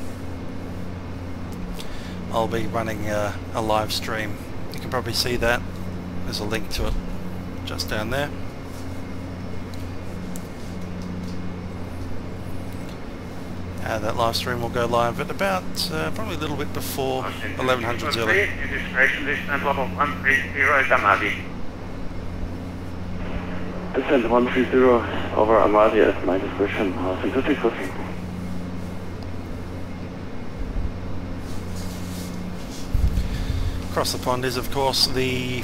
[SPEAKER 1] I'll be running a live stream. You can probably see that. There's a link to it just down there. That live stream will go live at about probably a little bit before 1100 Zulu.
[SPEAKER 8] Registration distance level 130 is Amadi.
[SPEAKER 3] Descent 130 over Amadi at my discretion. Synthetic crossing.
[SPEAKER 1] Across the pond is of course the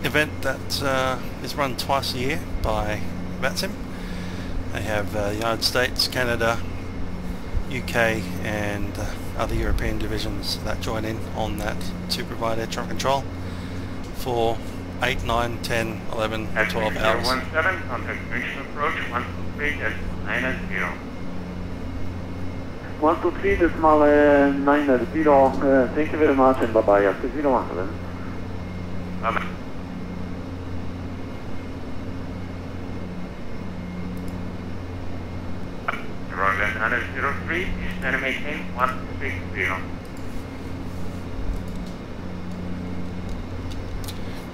[SPEAKER 1] event that is run twice a year by Vatsim. They have the United States, Canada, UK and other European divisions that join in on that to provide air traffic control for 8, 9, 10, 11, 12 hours.
[SPEAKER 8] 17, contact mission approach 123.90.
[SPEAKER 7] 123.90. Thank you very much and bye bye. After 017.
[SPEAKER 8] Bye-bye. Tyrolean 903 is then maintain 160.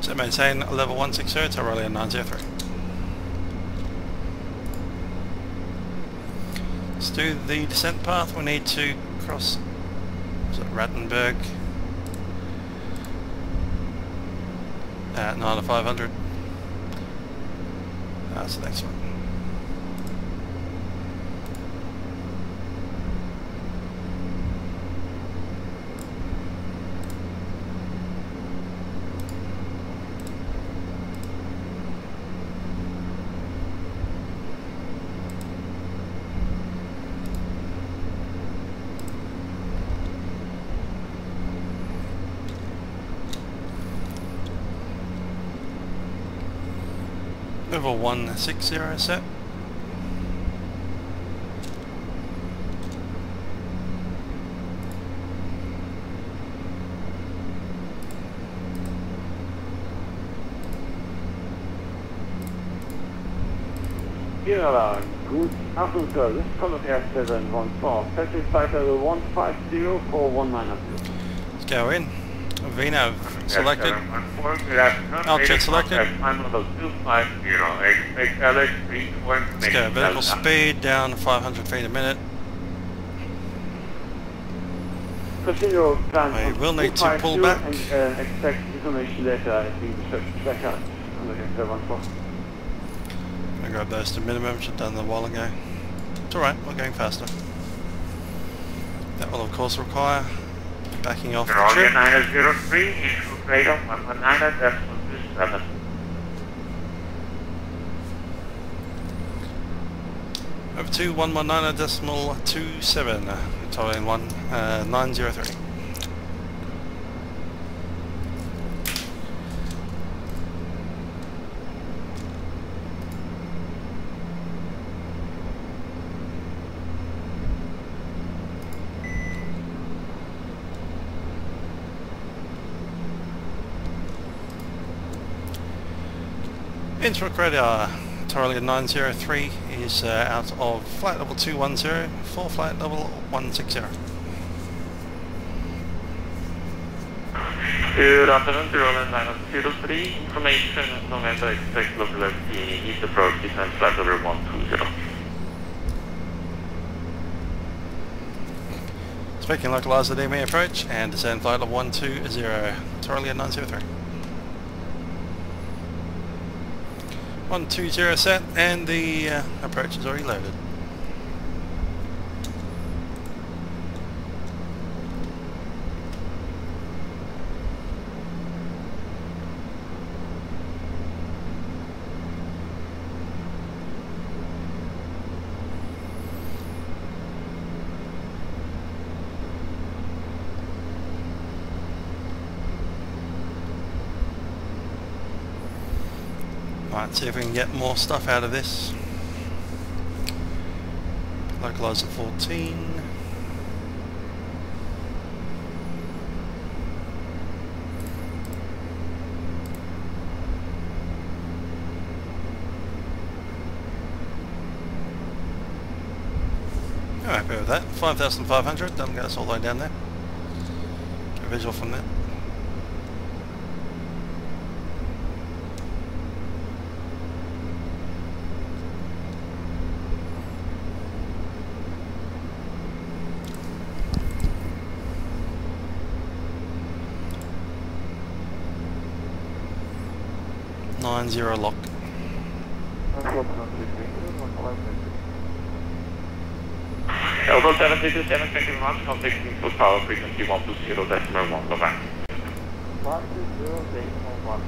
[SPEAKER 1] So maintain level 160, Tyrolean 903. Let's do the descent path. We need to cross Rattenberg at 9:500. That's the next one. Level 160 set.
[SPEAKER 3] Vienna, good afternoon sir, this is Contact 714, taxi flight level 150 for 190.
[SPEAKER 1] Let's go in. Vienna selected.
[SPEAKER 8] Altitude
[SPEAKER 1] Altitude selected.
[SPEAKER 8] level 250. Expect LX3
[SPEAKER 1] Let's go. Vertical speed down 500 feet a minute.
[SPEAKER 3] Continue plan.
[SPEAKER 1] We will need to pull back.
[SPEAKER 3] And expect information later at the track out. Contact 714.
[SPEAKER 1] I grab those to minimum. Should have done that a while ago. It's alright. We're going faster. That will of course require backing off the
[SPEAKER 8] Tyrolean
[SPEAKER 1] trip.
[SPEAKER 8] 903 is radar 119.27.
[SPEAKER 1] Over to 119.27. Tyrolean 903. Innsbruck radar, Tyrolean 903 is out of flight level 210 for flight level 160.
[SPEAKER 8] Good afternoon, Tyrolean 903, information November expect locality east approach descent flight level 120.
[SPEAKER 1] Speaking localizer DME approach and descend flight level 120, Tyrolean 903. 120 set and the approach is already loaded. Right, see if we can get more stuff out of this. Localizer 14. I'm happy with that. 5,500, doesn't get us all the way down there. Get a visual from that. Zero lock.
[SPEAKER 8] Elbow 727, marks, contact input power frequency 120.1, go back. 120.1.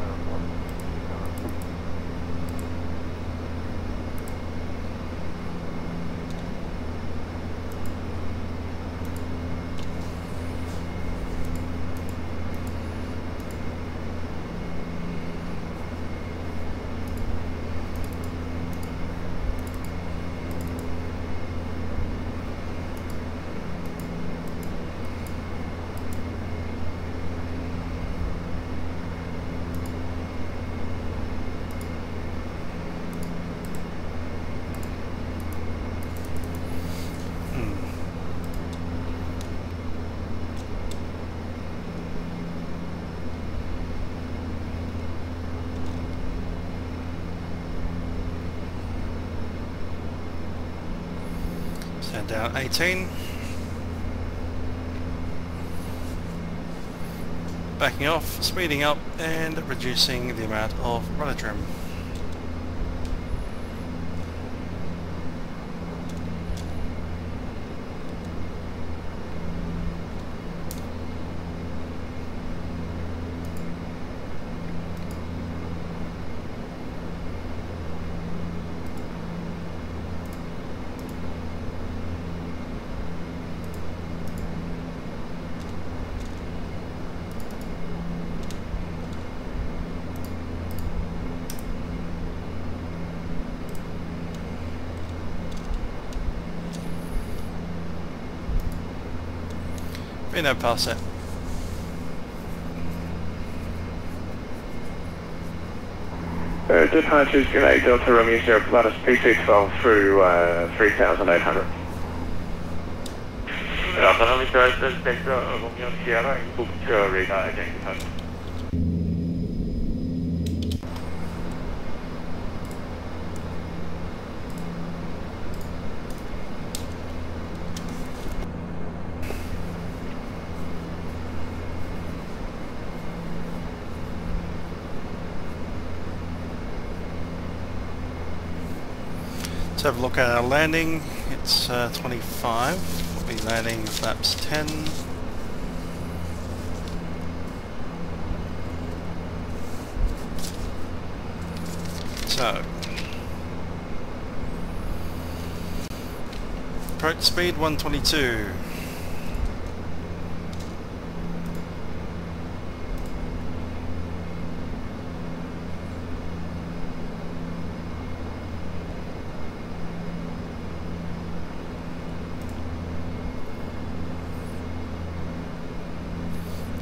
[SPEAKER 1] And down 18. Backing off, speeding up, and reducing the amount of rudder trim. Vienna pass it.
[SPEAKER 5] Departures Grenade Delta Romeo 0 Pilatus PC12 through 3,800.
[SPEAKER 8] Delta Romeo Sierra, input radar identified.
[SPEAKER 1] Let's have a look at our landing. It's 25. We'll be landing flaps 10. So, approach speed 122.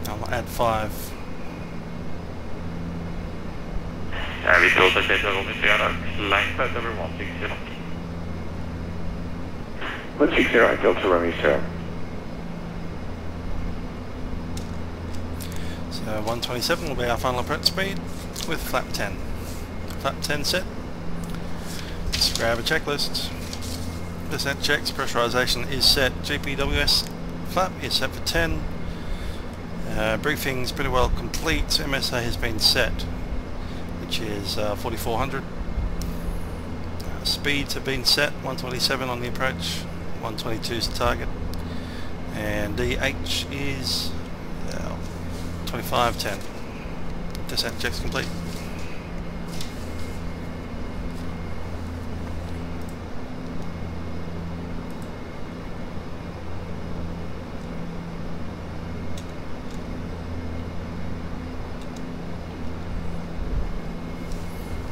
[SPEAKER 1] I'll add 5.
[SPEAKER 8] We told the data Romeo Sierra, line flight over 160.
[SPEAKER 5] 160 Delta Romeo 0.
[SPEAKER 1] So 127 will be our final approach speed with flap 10. Flap 10 set. Let's grab a checklist. Descent checks, pressurization is set. GPWS flap is set for 10. Briefing's pretty well complete. MSA has been set, which is 4,400. Speeds have been set, 127 on the approach, 122 is the target, and DH is 2510. Descent checks complete.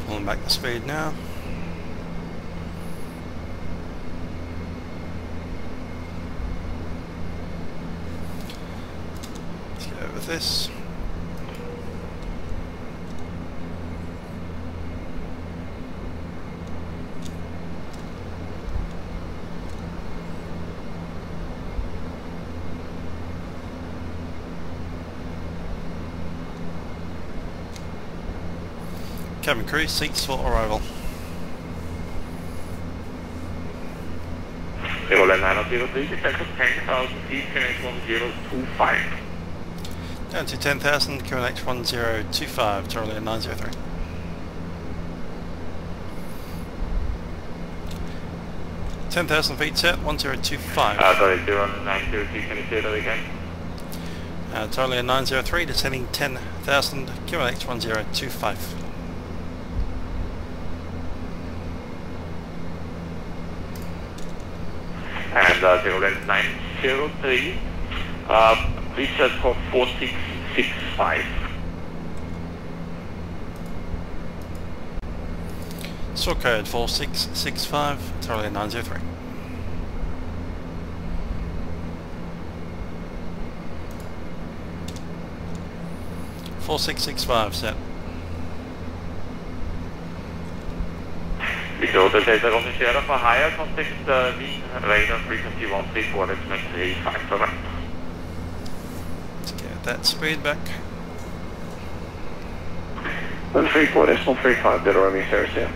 [SPEAKER 1] Pulling back the speed now. Let's get over this. Cabin crew, seats for arrival.
[SPEAKER 8] Tyrolean 903, descend to 10,000 feet, QNH 1025.
[SPEAKER 1] Down to 10,000, QNH 1025, Tyrolean 903. $10,000 feet set, 1025.
[SPEAKER 8] Sorry, Tyrolean 903, can you say that again?
[SPEAKER 1] Tyrolean 903, descending 10,000, QNH 1025.
[SPEAKER 8] And Tyrolean 903, please set for 4665.
[SPEAKER 1] Sort code 4665, Tyrolean 903. (4665) set.
[SPEAKER 8] Bedoelde deze organiseren for higher context Wien radar frequency 134, let's make 35 over.
[SPEAKER 1] Let's get that speed back.
[SPEAKER 5] 134 is 135, the Romeo Saracen.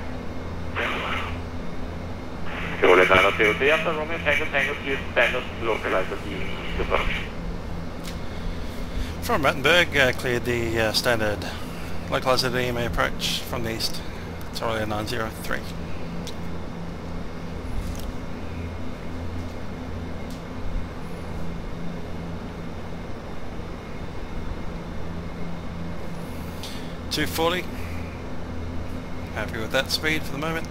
[SPEAKER 8] Tyrolean 903, after Romeo Tango, use standard localizer east approach.
[SPEAKER 1] From Rattenberg, cleared the standard localizer EMA approach from the east, Tyrolean 903. .240, happy with that speed for the moment.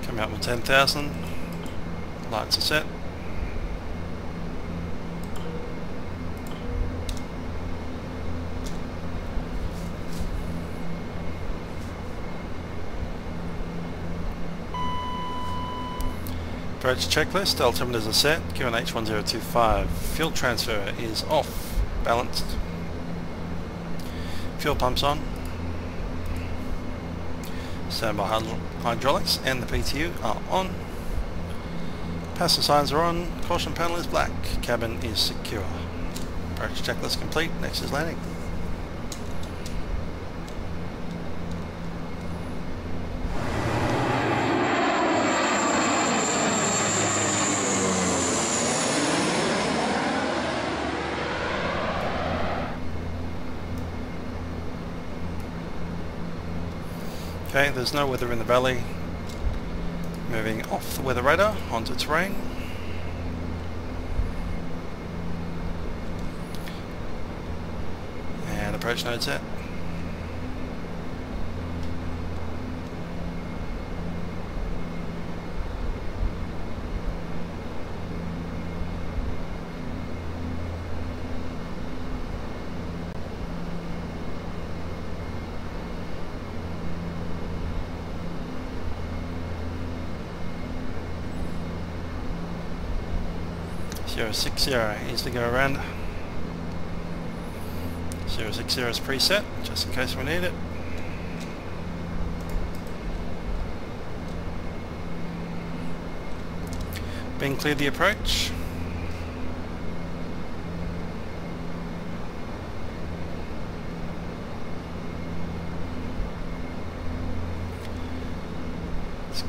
[SPEAKER 1] Come out with 10,000, lights are set. Approach checklist, altimeters are set, QNH 1025, fuel transfer is off, balanced, fuel pumps on, standby hydraulics and the PTU are on, passenger signs are on, caution panel is black, cabin is secure. Approach checklist complete, next is landing. Okay, there's no weather in the valley. Moving off the weather radar onto terrain. And approach node set. .060 is to go around. 060 is preset, just in case we need it. Being cleared the approach. Let's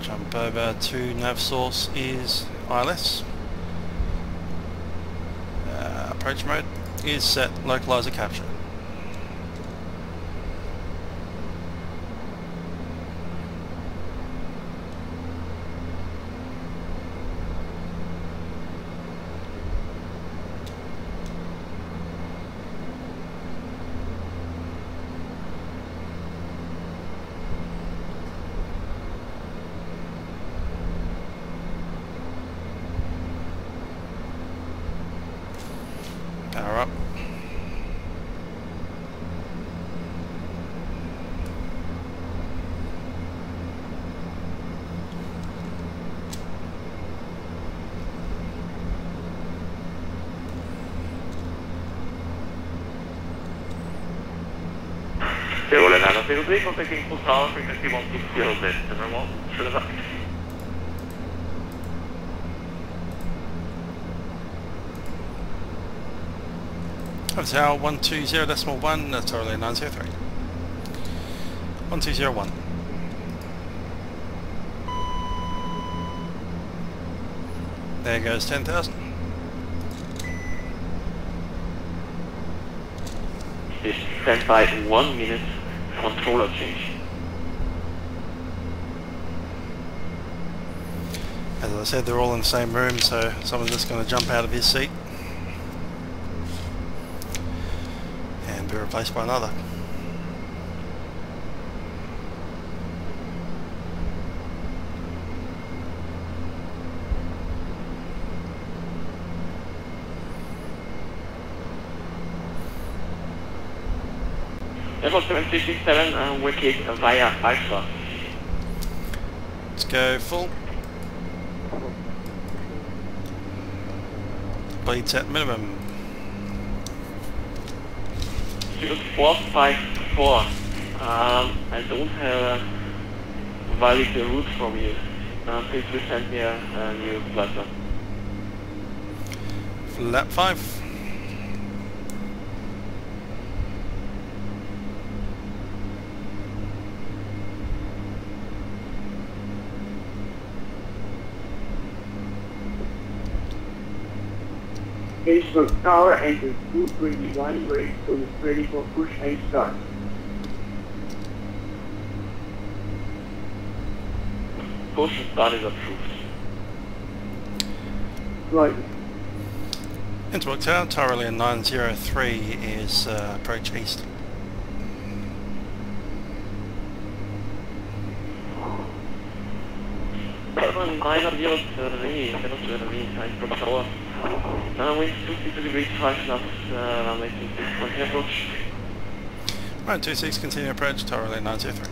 [SPEAKER 1] jump over to nav source is ILS. Approach mode is set, localizer capture. Power up.
[SPEAKER 8] Tyrolean 903, contacting full tower, frequency 160, decimal 1, should have.
[SPEAKER 1] Hotel 120.1, that's Tyrolean 903. 1201. There goes 10,000.
[SPEAKER 8] Stand by 1 minute, controller change.
[SPEAKER 1] As I said, they're all in the same room, so someone's just going to jump out of his seat and be replaced by another.
[SPEAKER 8] Level 767, wicket via Alpha.
[SPEAKER 1] Let's go full. Bleed set minimum.
[SPEAKER 8] 454. I don't have a valid route from you. Please resend me a new platter.
[SPEAKER 1] Lap 5.
[SPEAKER 7] Innsbruck Tower enters 221 grade, so it's ready for push and start.
[SPEAKER 8] Push and start is approved.
[SPEAKER 7] Right.
[SPEAKER 1] Innsbruck Tower, Tyrolean 903 is approach east.
[SPEAKER 8] Innsbruck Tower. Wind 260 degrees 5 knots, runway 26, continue approach.
[SPEAKER 1] Right, 26, continue approach, Tyrolean 903.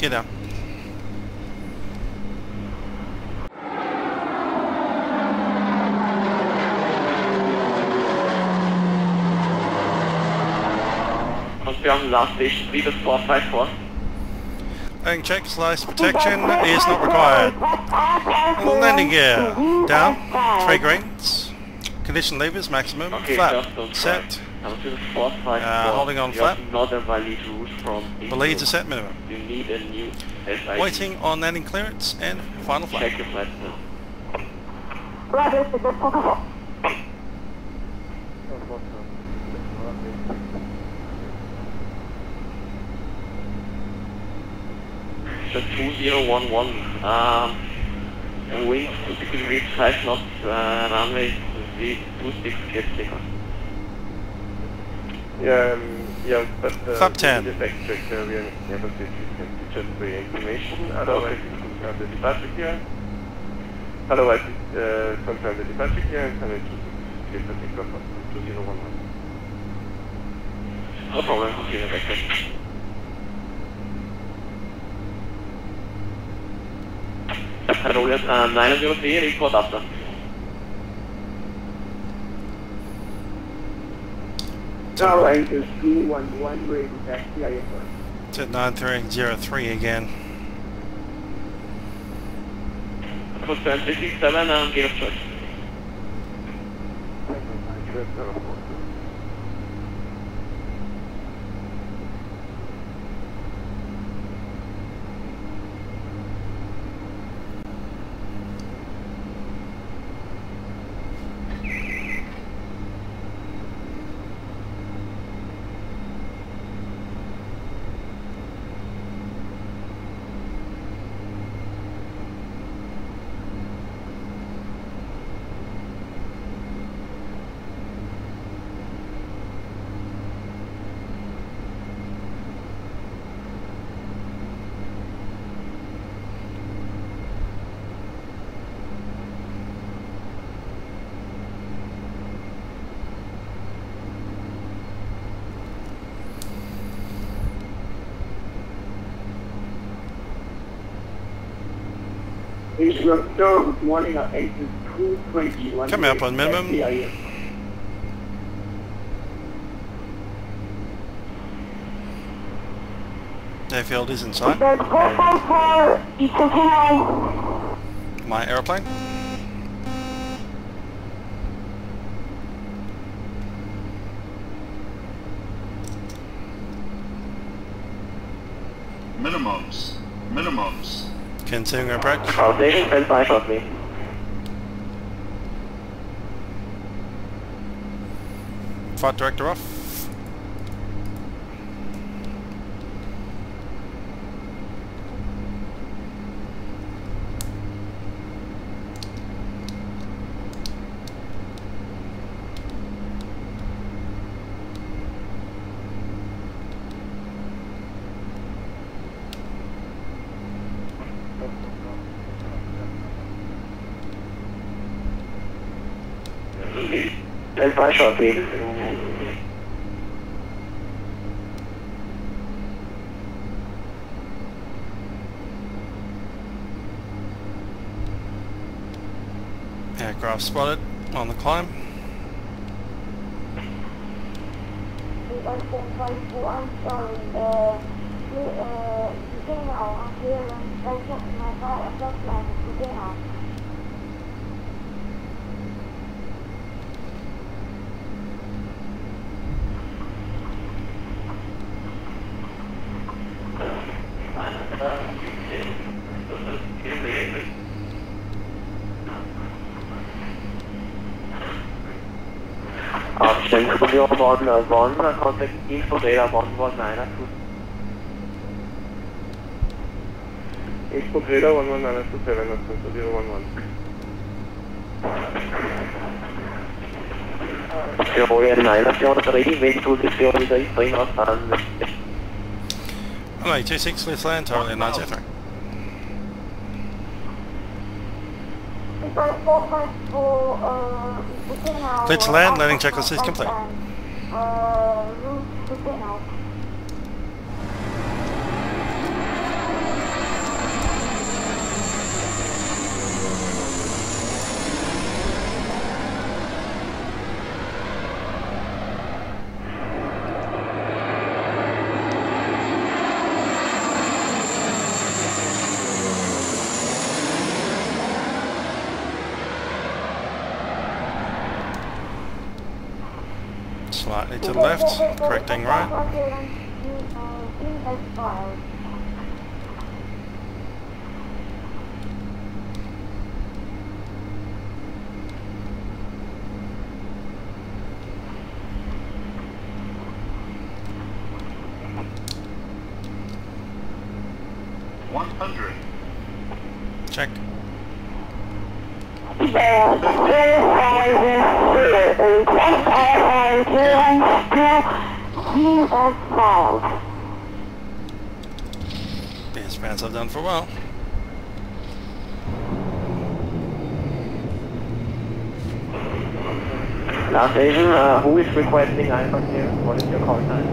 [SPEAKER 1] Get down.
[SPEAKER 8] Confirm last station, Vegas 454.
[SPEAKER 1] Landing checks, license protection is not required. Landing gear, down, 3 greens. Condition levers, maximum,
[SPEAKER 8] Okay,
[SPEAKER 1] flap, set, holding on flap,
[SPEAKER 8] not a valid route from
[SPEAKER 1] the leads are set minimum.
[SPEAKER 8] You need a new SID.
[SPEAKER 1] Waiting on landing clearance and final flap.
[SPEAKER 8] Check your flight now. So 2011, wind 260 degrees 5 knots, runway 26, get takeoff.
[SPEAKER 5] Yeah, but
[SPEAKER 1] Flap 10.
[SPEAKER 5] the back check, we are never said you can just for your information, otherwise it confirm the departure here. Otherwise it confirm the departure here and then it get the takeoff of 2011.
[SPEAKER 8] No problem, I'll see you back check. Tyrolean 903, report after.
[SPEAKER 7] Tower enters 211 grade, back to IFR.
[SPEAKER 1] To 9303 again.
[SPEAKER 8] Code 737, gate of choice.
[SPEAKER 7] Innsbruck Tower, good morning, enters 221
[SPEAKER 1] Coming up on minimum. Airfield is in sight. My aeroplane.
[SPEAKER 6] Minimums.
[SPEAKER 1] Continuing approach.
[SPEAKER 5] Foundation, stand by shortly.
[SPEAKER 1] Flight director off.
[SPEAKER 5] Stand by shortly.
[SPEAKER 1] Aircraft spotted on the climb.
[SPEAKER 5] Austrian Studio 111, contact info data 119. Info data 11927, Studio 11. Tyrolean 903, wind 260 degrees, 3 knots, and...
[SPEAKER 1] Hello, 26, let's land, Tyrolean 903. Clear to land, landing checklist is complete. Slightly to the left, correcting right. Check. Best bounce I've done for a while.
[SPEAKER 5] Last Asian, who is requesting Alpha here? What is your call time?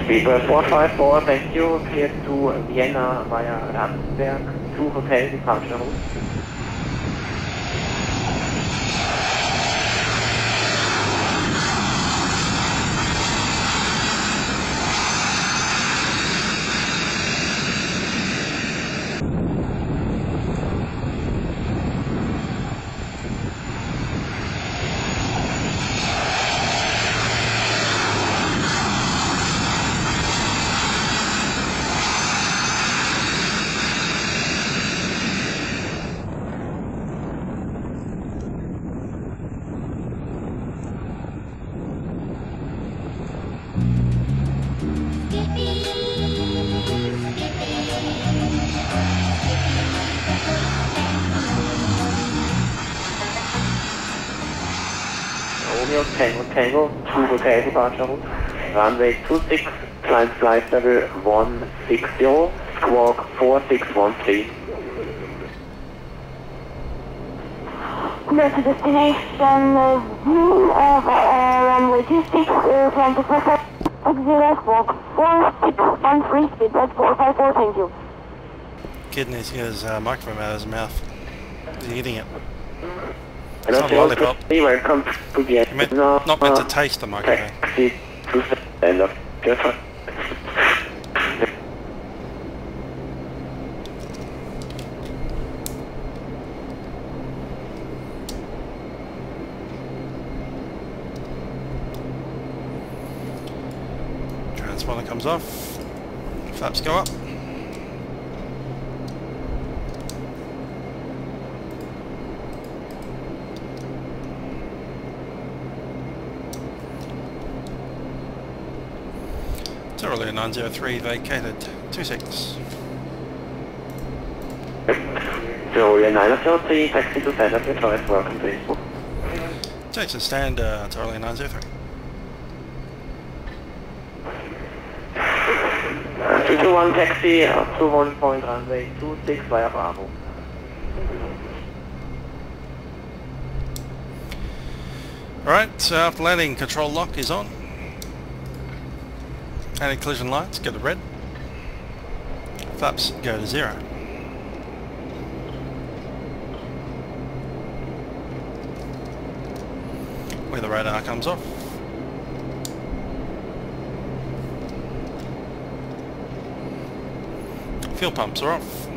[SPEAKER 5] Speedbird 454, thank you. Clear to Vienna via Ramsberg to hotel departure route. Tango to hotel departure route. Runway 26, climb flight level 160, squawk 4613.
[SPEAKER 4] Clear to destination, runway 26, climb to Pacific, 0, squawk 4613, speed that's 454, thank you.
[SPEAKER 1] Kid needs to get his microphone out of his mouth. He's eating it.
[SPEAKER 5] It's
[SPEAKER 1] not a lollipop.
[SPEAKER 5] Welcome to Vienna.
[SPEAKER 1] Not meant to taste the microphone.
[SPEAKER 5] Taxi to stand up.
[SPEAKER 1] Transponder comes off. Flaps go up. Tyrolean 903 vacated 26.
[SPEAKER 3] Tyrolean 903, taxi to Vienna, advised, welcome to Innsbruck.
[SPEAKER 1] Jason stand, Tyrolean 903.
[SPEAKER 3] 221 taxi up to 1 point runway 26 via Bravo.
[SPEAKER 1] Alright, so after landing, control lock is on. Anti-collision lights go to red. Flaps go to 0. Weather radar comes off. Fuel pumps are off.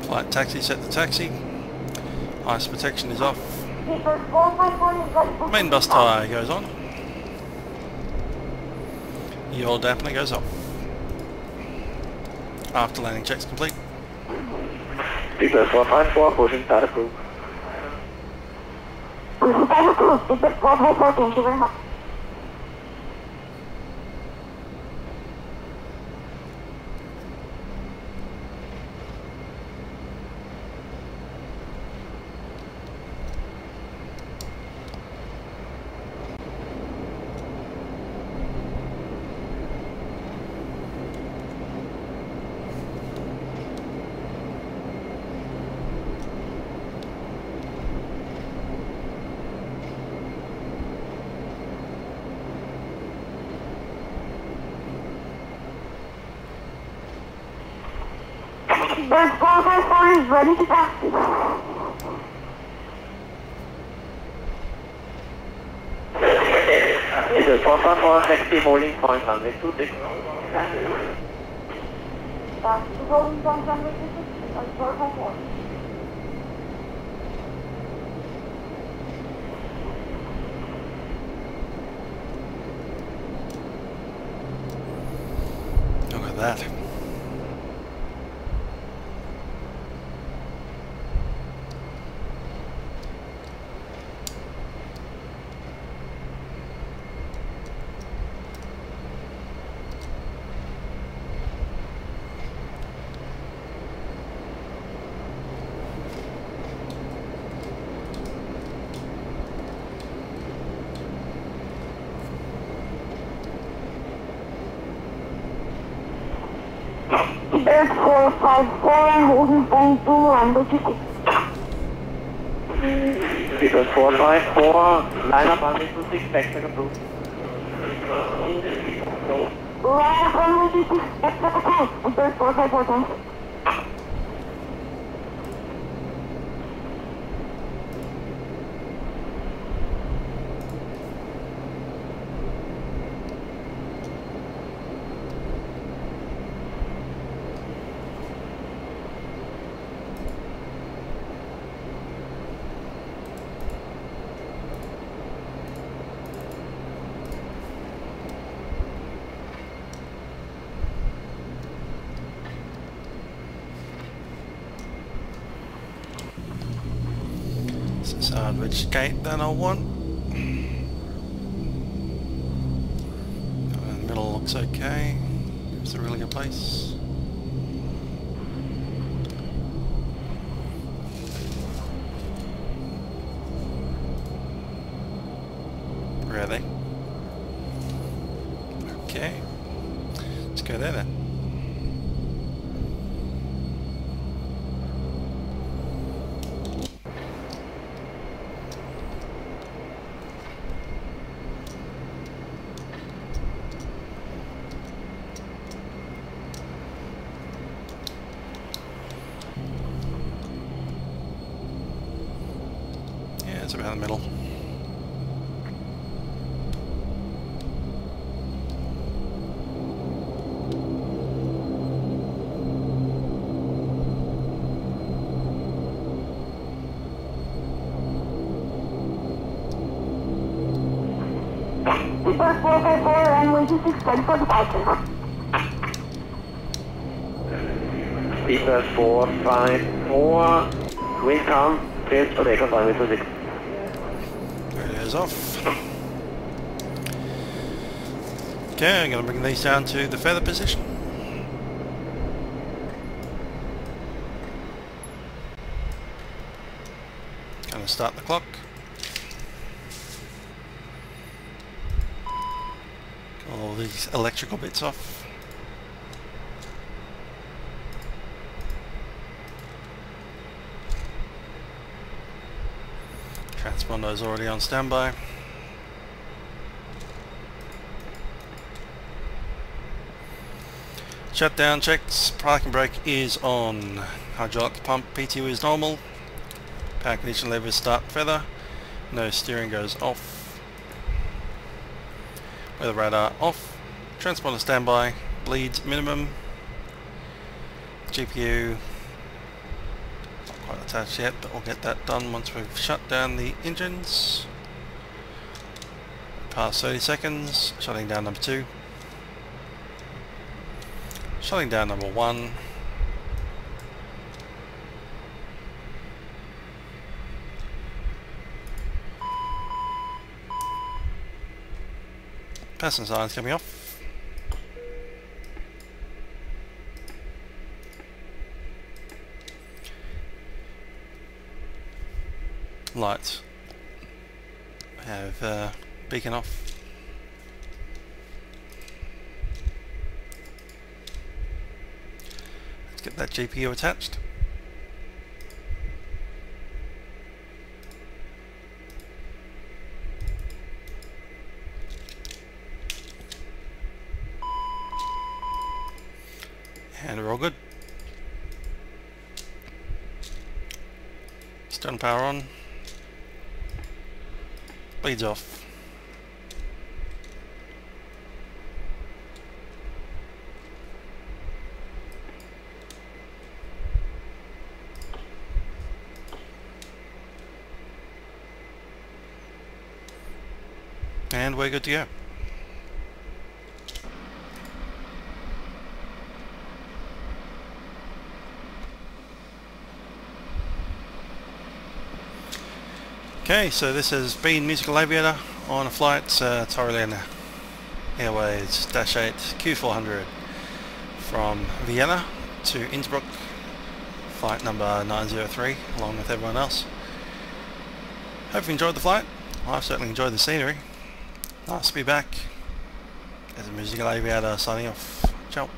[SPEAKER 1] Flight taxi set to taxi. Ice protection is off. Main bus tyre goes on. Yaw dampener goes off. After landing checks complete.
[SPEAKER 3] People 454, pushing data group.
[SPEAKER 9] Bus 454 is ready to taxi.
[SPEAKER 3] It is 454 taxi holding point runway 26.
[SPEAKER 9] Taxi holding point runway 26 at 454.
[SPEAKER 1] Look at that.
[SPEAKER 9] Bus 454 holding point 2 runway 26.
[SPEAKER 3] People 454, line up runway 26, backtrack approved.
[SPEAKER 9] Line up runway 26, backtrack approved. Bus 454 taxi.
[SPEAKER 1] Decide which gate that I want. In the middle looks okay. It's a really good place. Where are they? Okay. Let's go there then. It's about the middle.
[SPEAKER 9] Super 454, runway 26, ready for departure.
[SPEAKER 3] Super 454, wind calm, cleared for takeoff, runway 26.
[SPEAKER 1] Radio's off. Okay, I'm going to bring these down to the feather position. Going to start the clock. All these electrical bits off. Transponder's already on standby. Shutdown checks. Parking brake is on. Hydraulic pump PTU is normal. Power condition levers start feather. No steering goes off. Weather radar off. Transponder standby. Bleeds minimum. GPU not quite attached yet, but we'll get that done once we've shut down the engines. Past 30 seconds. Shutting down number 2. Shutting down number 1. Passenger signs coming off. Lights have beacon off. Let's get that GPU attached. And we're all good. Stern power on. Bleeds off. And we're good to go. Okay, so this has been Musical Aviator on a flight Tyrolean Airways Dash 8 Q400 from Vienna to Innsbruck, flight number 903, along with everyone else. Hope you enjoyed the flight. I've certainly enjoyed the scenery. Nice to be back. As a Musical Aviator signing off. Ciao.